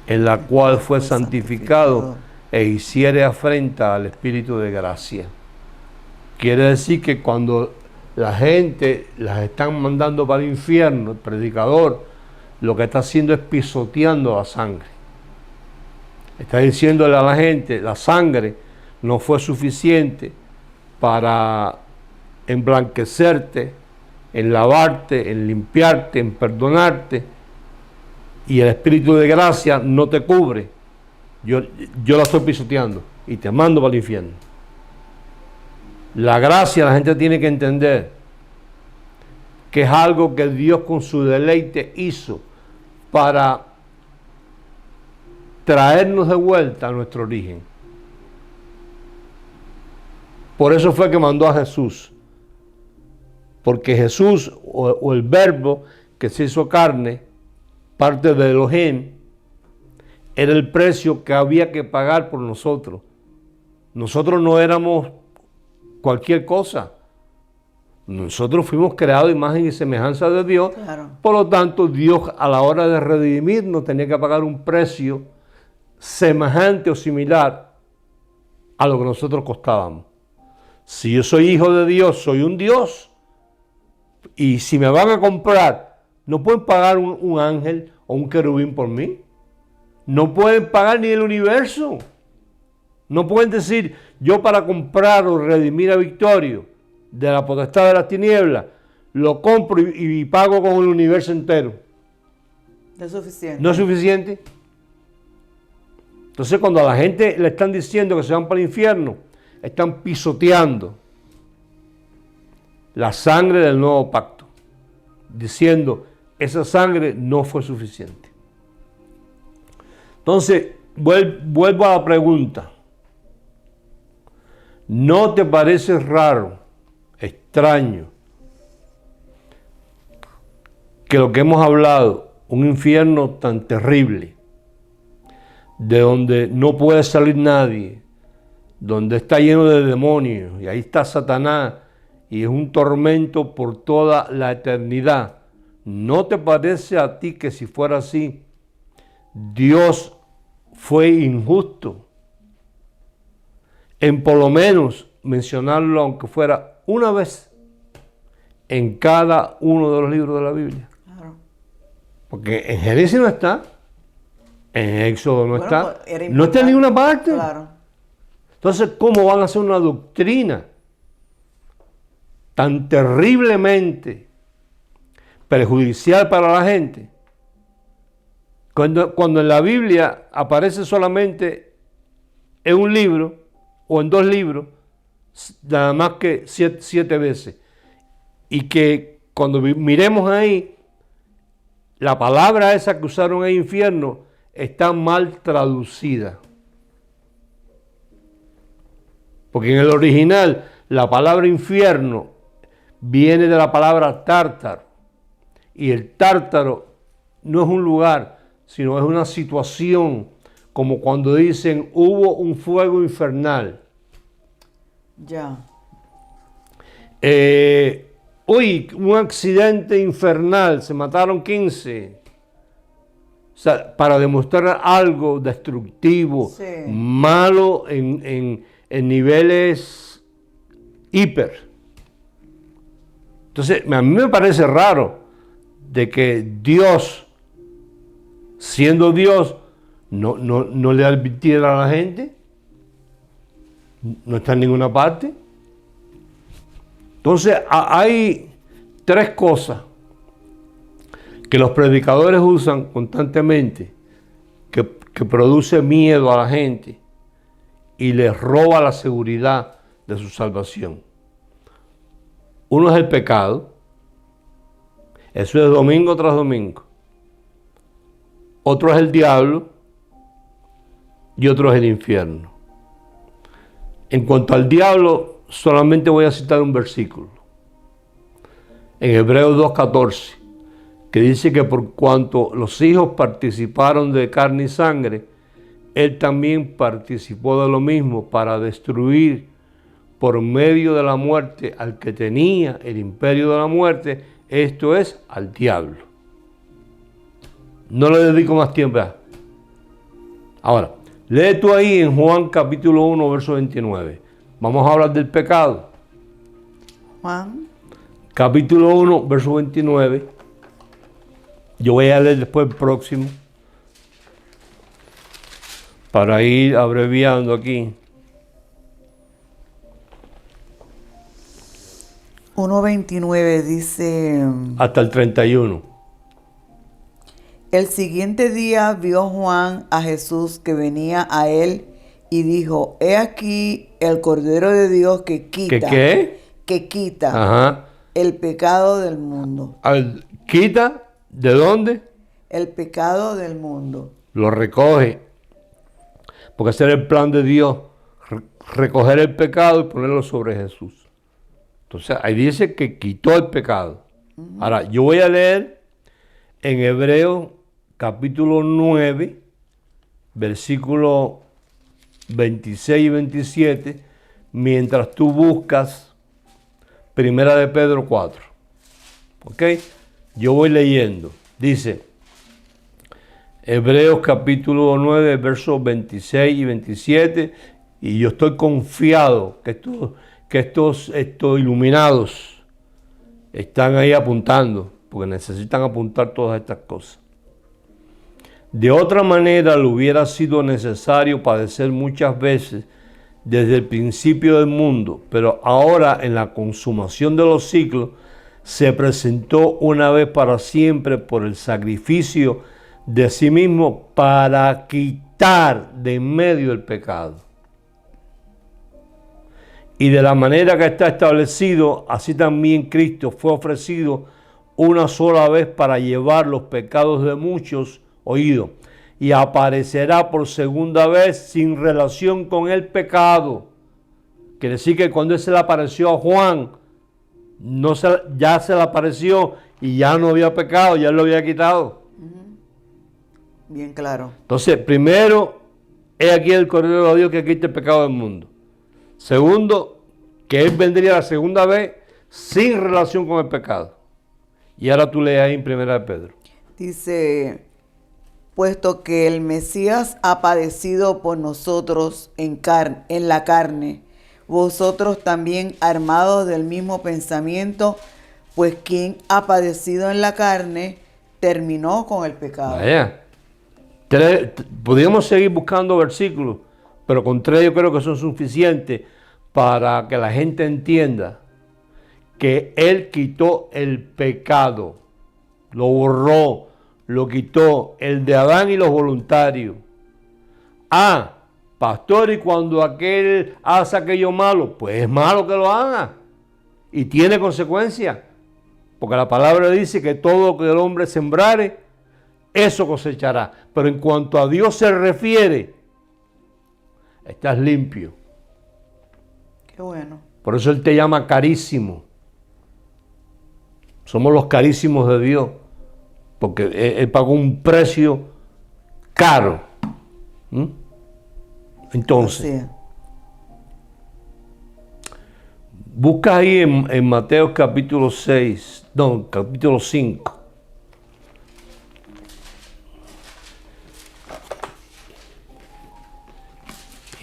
en la cual fue santificado e hiciere afrenta al Espíritu de gracia? Quiere decir que cuando la gente las están mandando para el infierno, el predicador lo que está haciendo es pisoteando la sangre. Está diciéndole a la gente, la sangre no fue suficiente para emblanquecerte, en lavarte, en limpiarte, en perdonarte, y el Espíritu de gracia no te cubre. Yo la estoy pisoteando y te mando para el infierno. La gracia la gente tiene que entender que es algo que Dios con su deleite hizo para traernos de vuelta a nuestro origen. Por eso fue que mandó a Jesús. Porque Jesús, o el verbo que se hizo carne, parte de Elohim, era el precio que había que pagar por nosotros. Nosotros no éramos cualquier cosa. Nosotros fuimos creados a imagen y semejanza de Dios. Claro. Por lo tanto, Dios a la hora de redimirnos tenía que pagar un precio semejante o similar a lo que nosotros costábamos. Si yo soy hijo de Dios, soy un Dios. Y si me van a comprar, no pueden pagar un ángel o un querubín por mí. No pueden pagar ni el universo. No pueden decir, yo para comprar o redimir a Victorio de la potestad de las tinieblas, lo compro y pago con el universo entero. No es suficiente. ¿No es suficiente? Entonces, cuando a la gente le están diciendo que se van para el infierno, están pisoteando la sangre del nuevo pacto, diciendo, esa sangre no fue suficiente. Entonces, vuelvo a la pregunta. ¿No te parece raro, extraño, que lo que hemos hablado, un infierno tan terrible, de donde no puede salir nadie, donde está lleno de demonios, y ahí está Satanás, y es un tormento por toda la eternidad? ¿No te parece a ti que si fuera así, Dios fue injusto en por lo menos mencionarlo, aunque fuera una vez, en cada uno de los libros de la Biblia? Claro. Porque en Génesis no está, en Éxodo no está, Pues, no está en ninguna parte. Claro. Entonces, ¿cómo van a hacer una doctrina tan terriblemente perjudicial para la gente, cuando en la Biblia aparece solamente en un libro o en 2 libros, nada más que 7 veces? Y que cuando miremos ahí, la palabra esa que usaron en infierno está mal traducida. Porque en el original la palabra infierno viene de la palabra tártaro. Y el tártaro no es un lugar, sino es una situación, como cuando dicen hubo un fuego infernal. Ya. Un accidente infernal, se mataron 15. O sea, para demostrar algo destructivo, Sí. malo en niveles hiper. Entonces, a mí me parece raro de que Dios, siendo Dios, no le advirtiera a la gente. No está en ninguna parte. Entonces, hay 3 cosas que los predicadores usan constantemente, que produce miedo a la gente y les roba la seguridad de su salvación. Uno es el pecado. Eso es domingo tras domingo. Otro es el diablo y otro es el infierno. En cuanto al diablo, solamente voy a citar un versículo. En Hebreos 2:14, que dice que por cuanto los hijos participaron de carne y sangre, él también participó de lo mismo para destruir por medio de la muerte al que tenía el imperio de la muerte, esto es, al diablo. No le dedico más tiempo. Ahora, lee tú ahí en Juan capítulo 1, verso 29. Vamos a hablar del pecado. Juan. Capítulo 1, verso 29. Yo voy a leer después el próximo. para ir abreviando aquí. 1:29 dice: Hasta el 31. El siguiente día vio Juan a Jesús que venía a él y dijo: He aquí el Cordero de Dios que quita, que quita Ajá. el pecado del mundo. ¿Quita? ¿De dónde? El pecado del mundo. Lo recoge. Porque ese era el plan de Dios. Recoger el pecado y ponerlo sobre Jesús. Entonces ahí dice que quitó el pecado. Ahora, yo voy a leer en Hebreos capítulo 9, versículos 26 y 27, mientras tú buscas Primera de Pedro 4. ¿Ok? Yo voy leyendo. Dice, Hebreos capítulo 9, versos 26 y 27, y yo estoy confiado que estos iluminados están ahí apuntando, porque necesitan apuntar todas estas cosas. De otra manera, le hubiera sido necesario padecer muchas veces desde el principio del mundo, pero ahora en la consumación de los siglos se presentó una vez para siempre por el sacrificio de sí mismo para quitar de en medio el pecado. Y de la manera que está establecido, así también Cristo fue ofrecido una sola vez para llevar los pecados de muchos, oído, y aparecerá por segunda vez sin relación con el pecado. Quiere decir que cuando se le apareció a Juan, ya se le apareció y ya no había pecado, ya lo había quitado. Bien claro. Entonces, primero, es aquí el Cordero de Dios que quita el pecado del mundo. Segundo, que Él vendría la segunda vez sin relación con el pecado. Y ahora tú lees ahí en Primera de Pedro. Dice: puesto que el Mesías ha padecido por nosotros en la carne, vosotros también armados del mismo pensamiento, pues quien ha padecido en la carne terminó con el pecado. Vaya. Podríamos seguir buscando versículos, pero con 3 yo creo que son suficientes para que la gente entienda que Él quitó el pecado, lo borró, lo quitó, el de Adán y los voluntarios. Pastor, y cuando aquel hace aquello malo, pues es malo que lo haga y tiene consecuencias, porque la palabra dice que todo lo que el hombre sembrare, eso cosechará. Pero en cuanto a Dios se refiere, estás limpio. Qué bueno. Por eso Él te llama carísimo. Somos los carísimos de Dios, porque Él pagó un precio caro. Entonces, busca ahí en Mateo capítulo 5.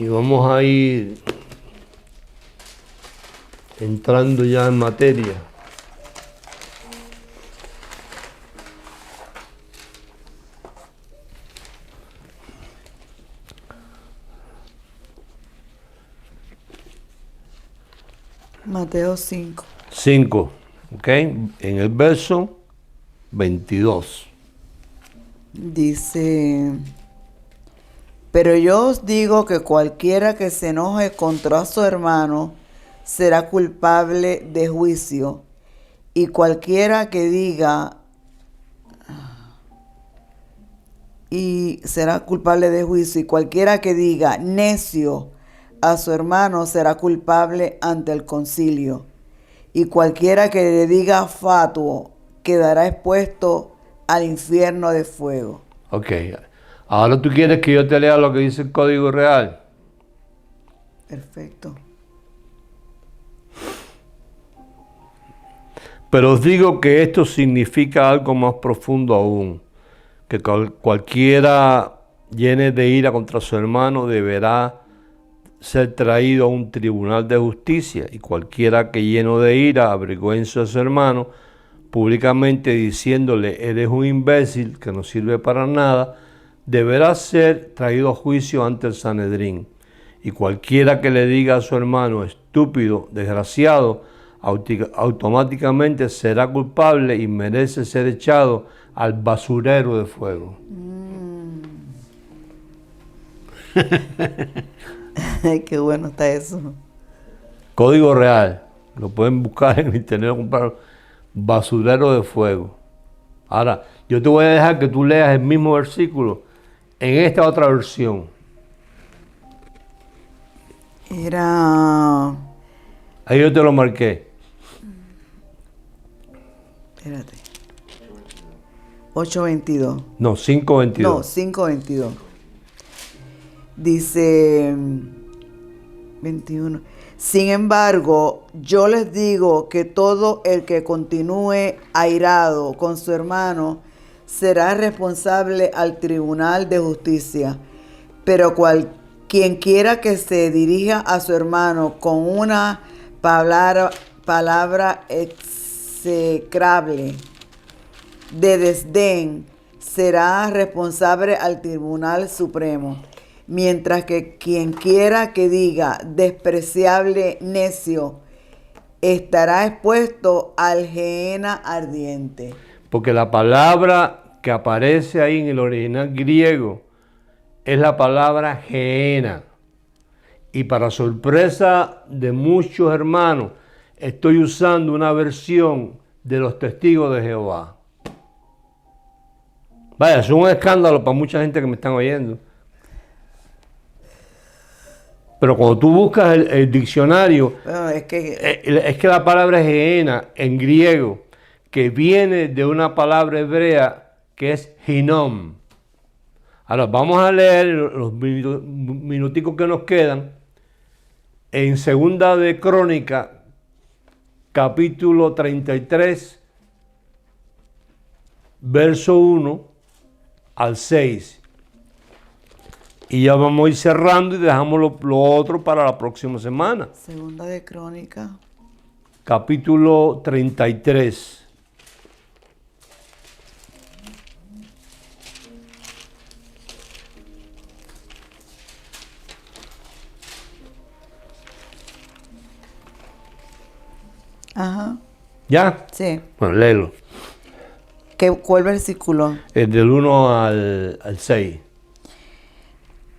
Y vamos a ir entrando ya en materia. Mateo 5. 5, ¿ok? En el verso 22. Dice: pero yo os digo que cualquiera que se enoje contra su hermano será culpable de juicio, y cualquiera que diga necio a su hermano será culpable ante el concilio, y cualquiera que le diga fatuo quedará expuesto al infierno de fuego. Ok, ahora tú quieres que yo te lea lo que dice el Código Real. Perfecto. Pero os digo que esto significa algo más profundo aún, que cualquiera llene de ira contra su hermano deberá ser traído a un tribunal de justicia, y cualquiera que lleno de ira avergüence a su hermano públicamente diciéndole: eres un imbécil que no sirve para nada, deberá ser traído a juicio ante el Sanedrín. Y cualquiera que le diga a su hermano estúpido, desgraciado, automáticamente será culpable y merece ser echado al basurero de fuego. Qué bueno está eso. Código real. Lo pueden buscar en internet, comprar basurero de fuego. Ahora, yo te voy a dejar que tú leas el mismo versículo en esta otra versión. Era... Ahí yo te lo marqué. Espérate. 8:22. No, 5:22. No, 5:22. Dice 21. Sin embargo, yo les digo que todo el que continúe airado con su hermano será responsable al tribunal de justicia. Pero quien quiera que se dirija a su hermano con una palabra execrable de desdén será responsable al Tribunal Supremo, mientras que quien quiera que diga despreciable necio estará expuesto al gehenna ardiente. Porque la palabra que aparece ahí en el original griego es la palabra gehenna. Y para sorpresa de muchos hermanos, estoy usando una versión de los testigos de Jehová. Vaya, es un escándalo para mucha gente que me están oyendo. Pero cuando tú buscas el diccionario, Bueno, es que la palabra gehenna en griego, que viene de una palabra hebrea que es ginom. Ahora vamos a leer los minuticos que nos quedan en Segunda de Crónica, capítulo 33, verso 1 al 6. Y ya vamos a ir cerrando y dejamos lo otro para la próxima semana. Segunda de Crónica. Capítulo 33. Ajá. ¿Ya? Sí. Bueno, léelo. ¿Cuál versículo? Del 1 al 6.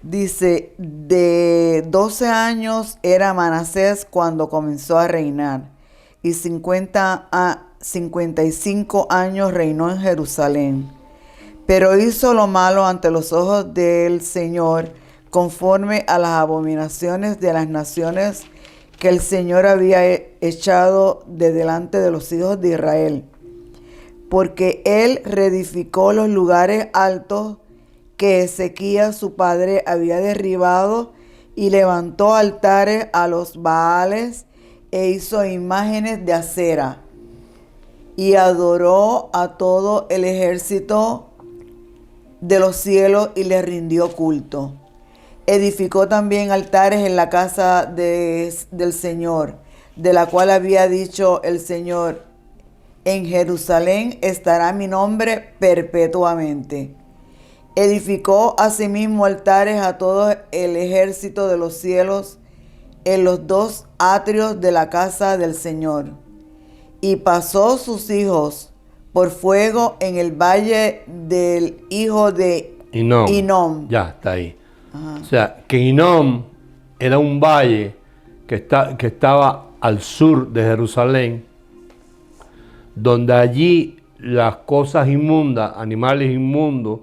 Dice, de 12 años era Manasés cuando comenzó a reinar, y 55 años reinó en Jerusalén. Pero hizo lo malo ante los ojos del Señor, conforme a las abominaciones de las naciones que el Señor había echado de delante de los hijos de Israel. Porque él reedificó los lugares altos que Ezequías su padre había derribado, y levantó altares a los Baales e hizo imágenes de acera, y adoró a todo el ejército de los cielos y le rindió culto. Edificó también altares en la casa del Señor, de la cual había dicho el Señor: en Jerusalén estará mi nombre perpetuamente. Edificó asimismo altares a todo el ejército de los cielos en los dos atrios de la casa del Señor. Y pasó sus hijos por fuego en el valle del hijo de Hinnom. Ya, está ahí. Ajá. O sea, que Hinnom era un valle que estaba al sur de Jerusalén, donde allí las cosas inmundas, animales inmundos,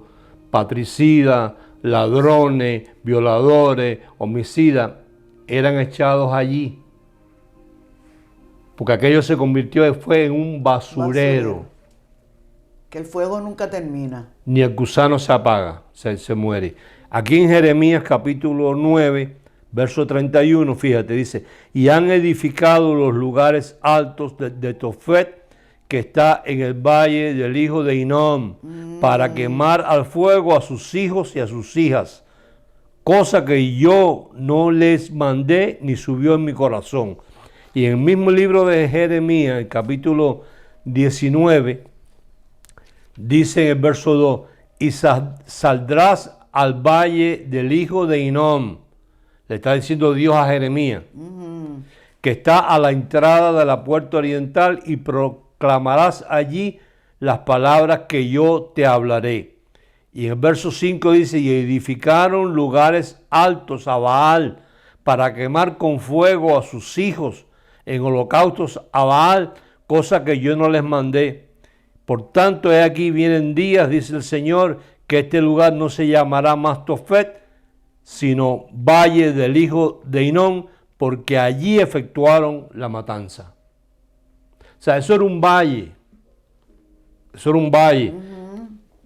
patricidas, ladrones, violadores, homicidas, eran echados allí. Porque aquello se fue en un basurero. Que el fuego nunca termina. Ni el gusano se apaga, se muere. Aquí en Jeremías capítulo 9, verso 31, fíjate, dice: y han edificado los lugares altos de Tofet, que está en el valle del hijo de Hinnom, para quemar al fuego a sus hijos y a sus hijas, cosa que yo no les mandé ni subió en mi corazón. Y en el mismo libro de Jeremías, el capítulo 19, dice en el verso 2: y saldrás al valle del hijo de Hinnom. Le está diciendo Dios a Jeremías, que está a la entrada de la puerta oriental, y proclamarás allí las palabras que yo te hablaré. Y en el verso 5 dice, y edificaron lugares altos a Baal para quemar con fuego a sus hijos en holocaustos a Baal, cosa que yo no les mandé. Por tanto, he aquí vienen días, dice el Señor, que este lugar no se llamará más Tofet, sino Valle del hijo de Hinnom, porque allí efectuaron la matanza. O sea, eso era un valle. Eso era un valle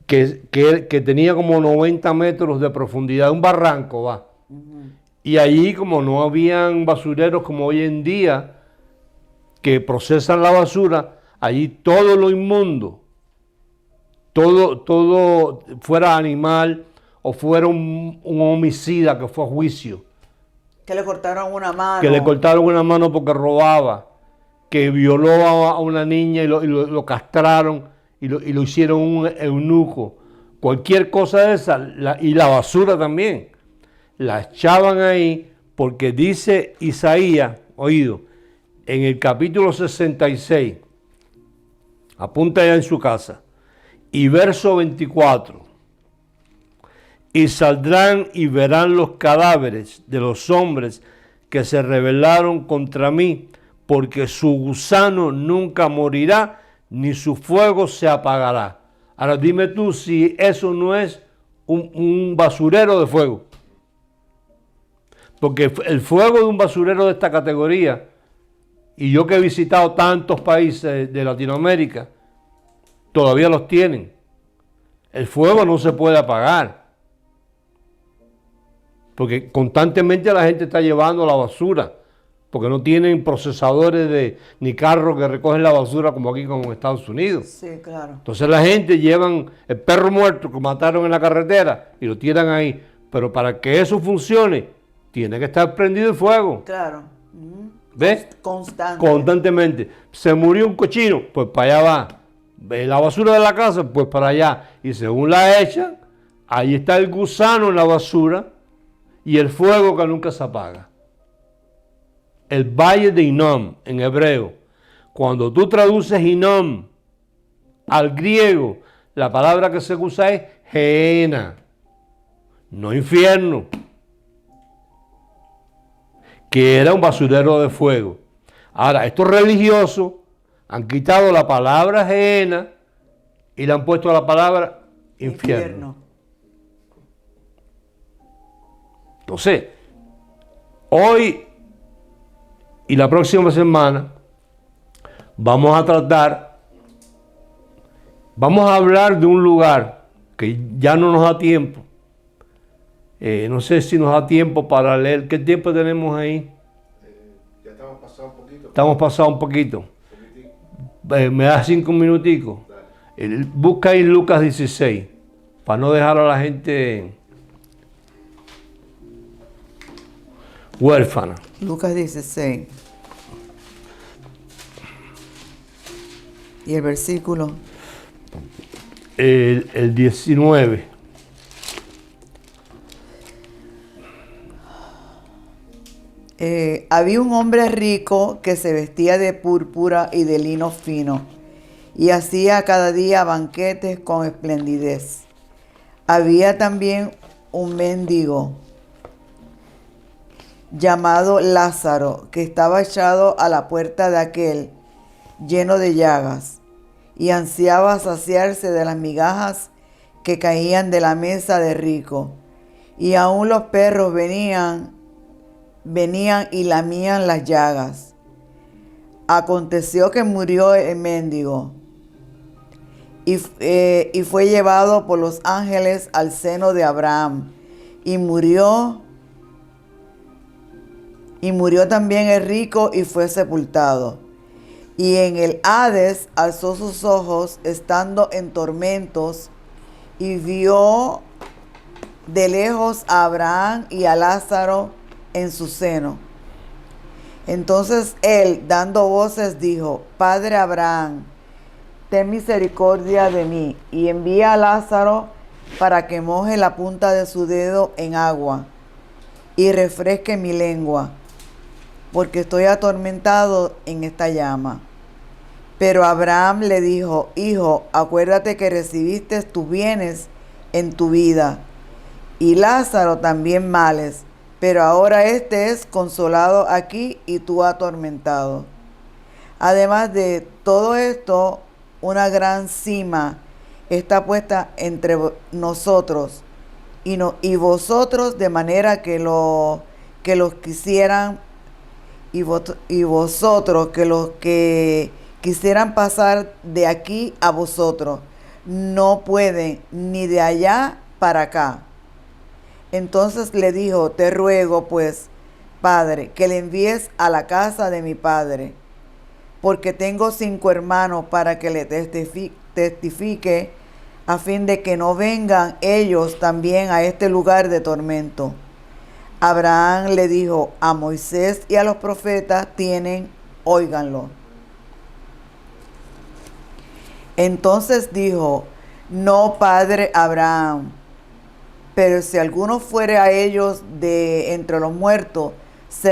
que tenía como 90 metros de profundidad, un barranco, va. Y allí, como no habían basureros como hoy en día que procesan la basura, allí todo lo inmundo, todo fuera animal o fuera un homicida que fue a juicio, Que le cortaron una mano. que le cortaron una mano porque robaba, que violó a una niña y lo castraron y lo hicieron un eunuco, cualquier cosa de esa, y la basura también, la echaban ahí, porque dice Isaías, oído, en el capítulo 66, apunta ya en su casa, y verso 24, y saldrán y verán los cadáveres de los hombres que se rebelaron contra mí, porque su gusano nunca morirá, ni su fuego se apagará. Ahora dime tú si eso no es un basurero de fuego. Porque el fuego de un basurero de esta categoría, y yo que he visitado tantos países de Latinoamérica, todavía los tienen. El fuego no se puede apagar, porque constantemente la gente está llevando la basura, porque no tienen procesadores ni carros que recogen la basura como aquí como en Estados Unidos. Sí, claro. Entonces la gente llevan el perro muerto que mataron en la carretera y lo tiran ahí. Pero para que eso funcione, tiene que estar prendido el fuego. Claro. ¿Ves? Constante. Constantemente. Se murió un cochino, pues para allá va. La basura de la casa, pues para allá. Y según la echan, ahí está el gusano en la basura y el fuego que nunca se apaga. El valle de Hinnom en hebreo. Cuando tú traduces Hinnom al griego, la palabra que se usa es Gehenna, no infierno, que era un basurero de fuego. Ahora, estos religiosos han quitado la palabra Gehenna y le han puesto la palabra infierno. Entonces, hoy y la próxima semana vamos a hablar de un lugar que ya no nos da tiempo. No sé si nos da tiempo para leer. ¿Qué tiempo tenemos ahí? Ya estamos pasados un poquito. Estamos pasados un poquito. Me da 5 minuticos. Busca ahí Lucas 16, para no dejar a la gente huérfana. Lucas 16. Y el versículo. El 19. Había un hombre rico que se vestía de púrpura y de lino fino y hacía cada día banquetes con esplendidez. Había también un mendigo llamado Lázaro, que estaba echado a la puerta de aquel, lleno de llagas, y ansiaba saciarse de las migajas que caían de la mesa de rico, y aún los perros venían y lamían las llagas. Aconteció que murió el mendigo y fue llevado por los ángeles al seno de Abraham, y murió también el rico y fue sepultado. Y en el Hades alzó sus ojos estando en tormentos y vio de lejos a Abraham y a Lázaro en su seno. Entonces él, dando voces, dijo: Padre Abraham, ten misericordia de mí y envía a Lázaro para que moje la punta de su dedo en agua y refresque mi lengua, porque estoy atormentado en esta llama. Pero Abraham le dijo: Hijo, acuérdate que recibiste tus bienes en tu vida, y Lázaro también males, pero ahora este es consolado aquí y tú atormentado. Además de todo esto, una gran cima está puesta entre nosotros y vosotros, de manera que los quisieran, y vosotros, que los que quisieran pasar de aquí a vosotros, no pueden, ni de allá para acá. Entonces le dijo: Te ruego, pues, Padre, que le envíes a la casa de mi padre, porque tengo 5 hermanos, para que le testifique, a fin de que no vengan ellos también a este lugar de tormento. Abraham le dijo: A Moisés y a los profetas tienen, óiganlo. Entonces dijo: No, padre Abraham, pero si alguno fuere a ellos de entre los muertos, se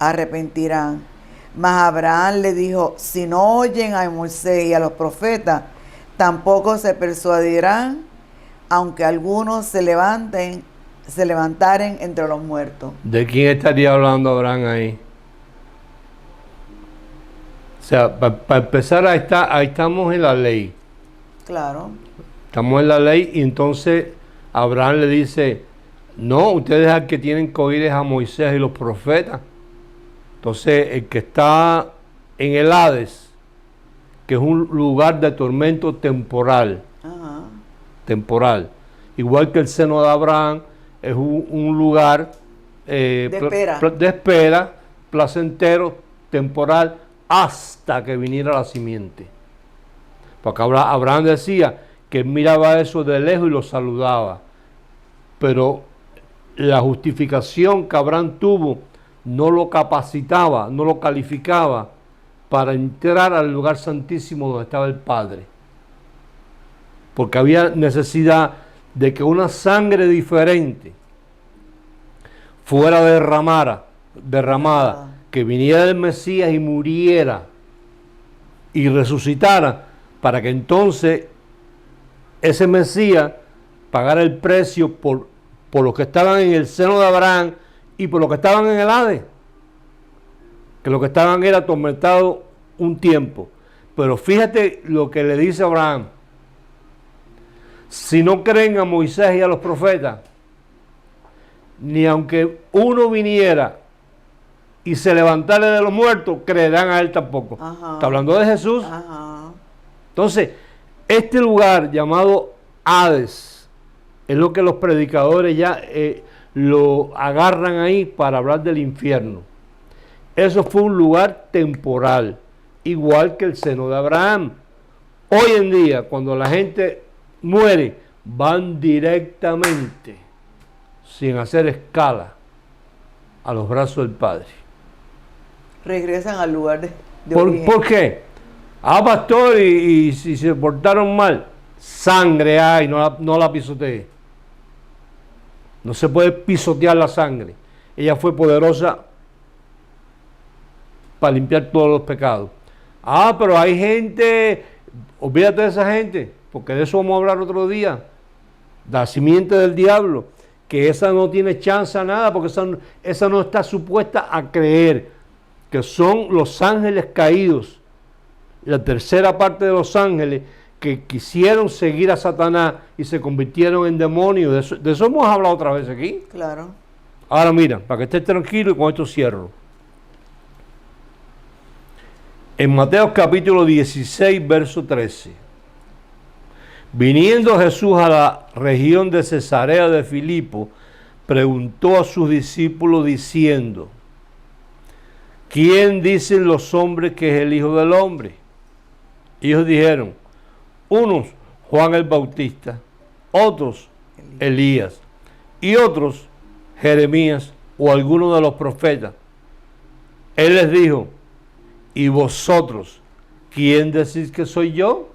arrepentirán. Mas Abraham le dijo: Si no oyen a Moisés y a los profetas, tampoco se persuadirán, aunque algunos se levantaren entre los muertos. ¿De quién estaría hablando Abraham ahí? O sea, para empezar, ahí estamos en la ley. Claro. Estamos en la ley y entonces Abraham le dice: no, ustedes al que tienen que oír es a Moisés y los profetas. Entonces, el que está en el Hades, que es un lugar de tormento temporal, Ajá. temporal, igual que el seno de Abraham, es un lugar de espera, placentero, temporal, hasta que viniera la simiente. Porque Abraham decía que miraba eso de lejos y lo saludaba, pero la justificación que Abraham tuvo no lo capacitaba, no lo calificaba para entrar al lugar santísimo donde estaba el Padre, porque había necesidad de que una sangre diferente fuera derramada, que viniera del Mesías y muriera y resucitara, para que entonces ese Mesías pagara el precio por los que estaban en el seno de Abraham y por los que estaban en el Hades, que los que estaban era atormentados un tiempo. Pero fíjate lo que le dice Abraham: si no creen a Moisés y a los profetas, ni aunque uno viniera y se levantara de los muertos, creerán a él tampoco. Ajá. Está hablando de Jesús. Ajá. Entonces, este lugar llamado Hades es lo que los predicadores ya lo agarran ahí para hablar del infierno. Eso fue un lugar temporal, igual que el seno de Abraham. Hoy en día, cuando la gente muere, van directamente, sin hacer escala, a los brazos del Padre. Regresan al lugar de origen. ¿Por qué? Pastor, y si se portaron mal, sangre hay, no la pisotee. No se puede pisotear la sangre. Ella fue poderosa para limpiar todos los pecados. Pero hay gente, olvídate de esa gente, porque de eso vamos a hablar otro día. La simiente del diablo, que esa no tiene chance a nada, porque esa no está supuesta a creer, que son los ángeles caídos, la tercera parte de los ángeles que quisieron seguir a Satanás y se convirtieron en demonios. De eso hemos hablado otra vez aquí. Claro. Ahora mira, para que estés tranquilo, y con esto cierro. En Mateo capítulo 16, verso 13. Viniendo Jesús a la región de Cesarea de Filipo, preguntó a sus discípulos diciendo: ¿quién dicen los hombres que es el Hijo del Hombre? Ellos dijeron: unos Juan el Bautista, otros Elías, y otros Jeremías o alguno de los profetas. Él les dijo: ¿y vosotros quién decís que soy yo?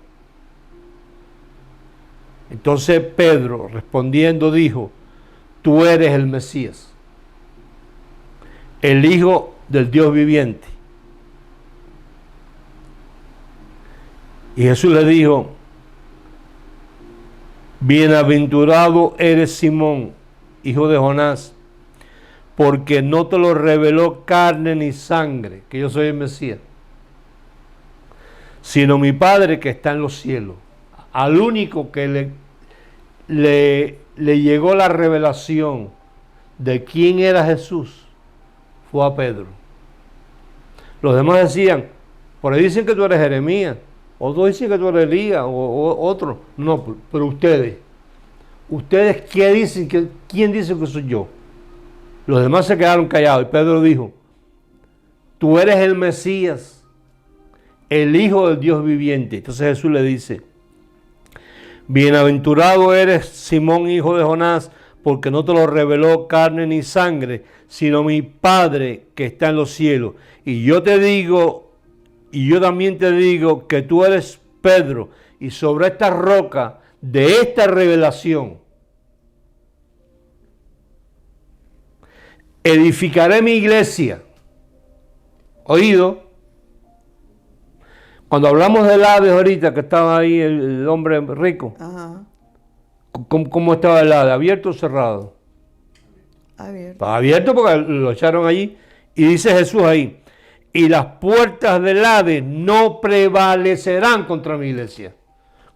Entonces Pedro, respondiendo, dijo: tú eres el Mesías, el Hijo del Dios viviente. Y Jesús le dijo: bienaventurado eres Simón, hijo de Jonás, porque no te lo reveló carne ni sangre, que yo soy el Mesías, sino mi Padre que está en los cielos. Al único que le llegó la revelación de quién era Jesús fue a Pedro. Los demás decían, por ahí dicen que tú eres Jeremías, otros dicen que tú eres Elías, o otro. No, pero ustedes ¿qué dicen? ¿Quién dice que soy yo? Los demás se quedaron callados y Pedro dijo: tú eres el Mesías, el Hijo del Dios viviente. Entonces Jesús le dice: bienaventurado eres Simón, hijo de Jonás, porque no te lo reveló carne ni sangre, sino mi Padre que está en los cielos. Y yo te digo, y yo también te digo, que tú eres Pedro, y sobre esta roca de esta revelación edificaré mi iglesia. ¿Oído? Cuando hablamos del Hades ahorita, que estaba ahí el hombre rico, Ajá. ¿Cómo estaba el Hades? ¿Abierto o cerrado? Abierto. Estaba abierto porque lo echaron allí. Y dice Jesús ahí: y las puertas del Hades no prevalecerán contra mi iglesia.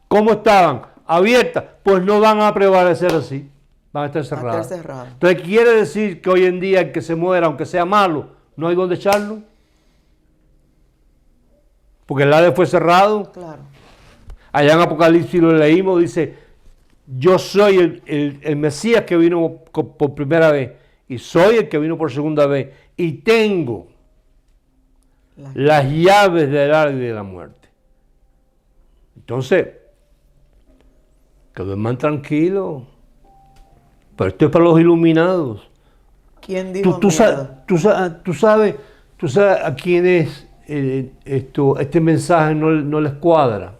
¿Cómo estaban? Abiertas. Pues no van a prevalecer así. Van a estar cerradas. Entonces quiere decir que hoy en día el que se muera, aunque sea malo, no hay donde echarlo. Porque el Hades fue cerrado. Claro. Allá en Apocalipsis lo leímos, dice: yo soy el Mesías que vino por primera vez, y soy el que vino por segunda vez, y tengo las llaves del Hades y de la muerte. Entonces, que duerman tranquilos. Pero esto es para los iluminados. ¿Quién dijo tú sabes a quiénes este mensaje no les cuadra.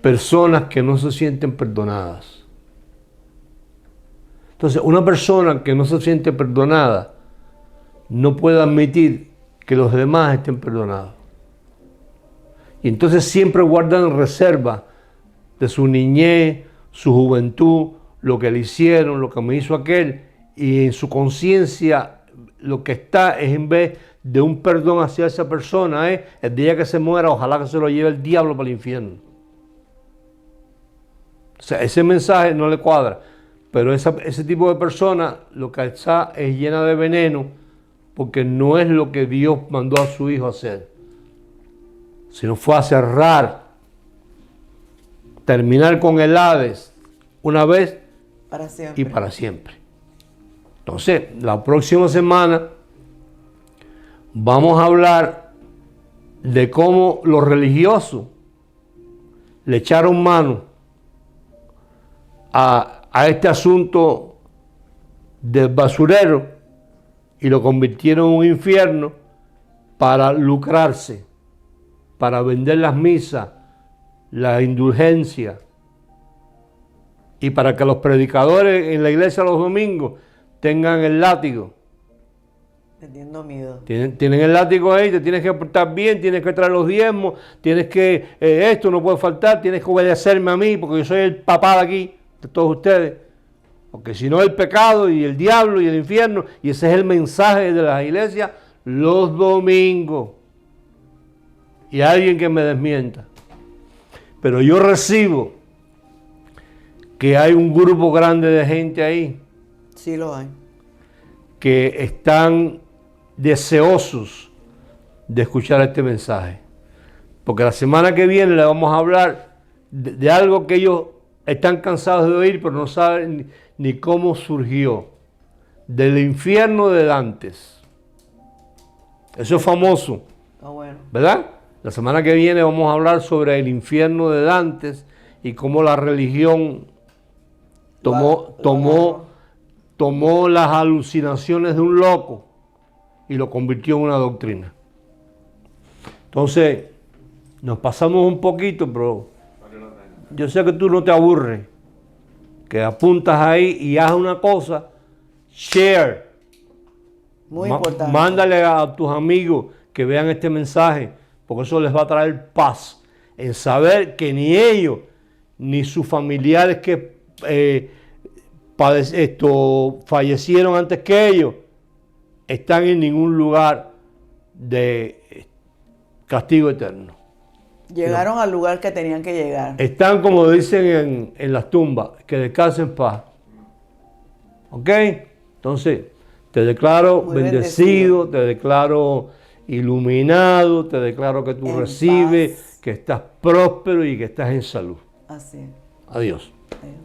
Personas que no se sienten perdonadas. Entonces, una persona que no se siente perdonada no puede admitir que los demás estén perdonados. Y entonces siempre guardan reserva de su niñez, su juventud, lo que le hicieron, lo que me hizo aquel, y en su conciencia lo que está es, en vez de un perdón hacia esa persona, el día que se muera, ojalá que se lo lleve el diablo para el infierno. O sea, ese mensaje no le cuadra, pero ese tipo de persona lo que está es llena de veneno, porque no es lo que Dios mandó a su hijo a hacer, sino fue a cerrar, terminar con el Hades una vez para siempre. Y para siempre. Entonces, la próxima semana vamos a hablar de cómo los religiosos le echaron mano a este asunto del basurero y lo convirtieron en un infierno para lucrarse, para vender las misas, la indulgencia, y para que los predicadores en la iglesia los domingos tengan el látigo. Teniendo miedo. Tienen el látigo ahí, te tienes que portar bien, tienes que traer los diezmos, tienes que, esto no puede faltar, tienes que obedecerme a mí, porque yo soy el papá de aquí, de todos ustedes. Porque si no, el pecado y el diablo y el infierno, y ese es el mensaje de las iglesias los domingos. Y alguien que me desmienta. Pero yo recibo que hay un grupo grande de gente ahí. Sí lo hay. Que están deseosos de escuchar este mensaje. Porque la semana que viene le vamos a hablar de algo que ellos están cansados de oír, pero no saben ni cómo surgió. Del infierno de Dantes. Eso es famoso. Ah, bueno. ¿Verdad? La semana que viene vamos a hablar sobre el infierno de Dantes y cómo la religión tomó las alucinaciones de un loco y lo convirtió en una doctrina. Entonces, nos pasamos un poquito, pero yo sé que tú no te aburres, que apuntas ahí y haz una cosa, share. Muy importante. Mándale a tus amigos que vean este mensaje, porque eso les va a traer paz en saber que ni ellos ni sus familiares que fallecieron antes que ellos están en ningún lugar de castigo eterno. Llegaron al lugar que tenían que llegar. Están, como dicen en las tumbas, que descansen en paz. ¿Ok? Entonces, te declaro Muy bendecido, te declaro iluminado, te declaro que tú En recibes, paz. que estás próspero y que estás en salud. Así es. Adiós. Adiós.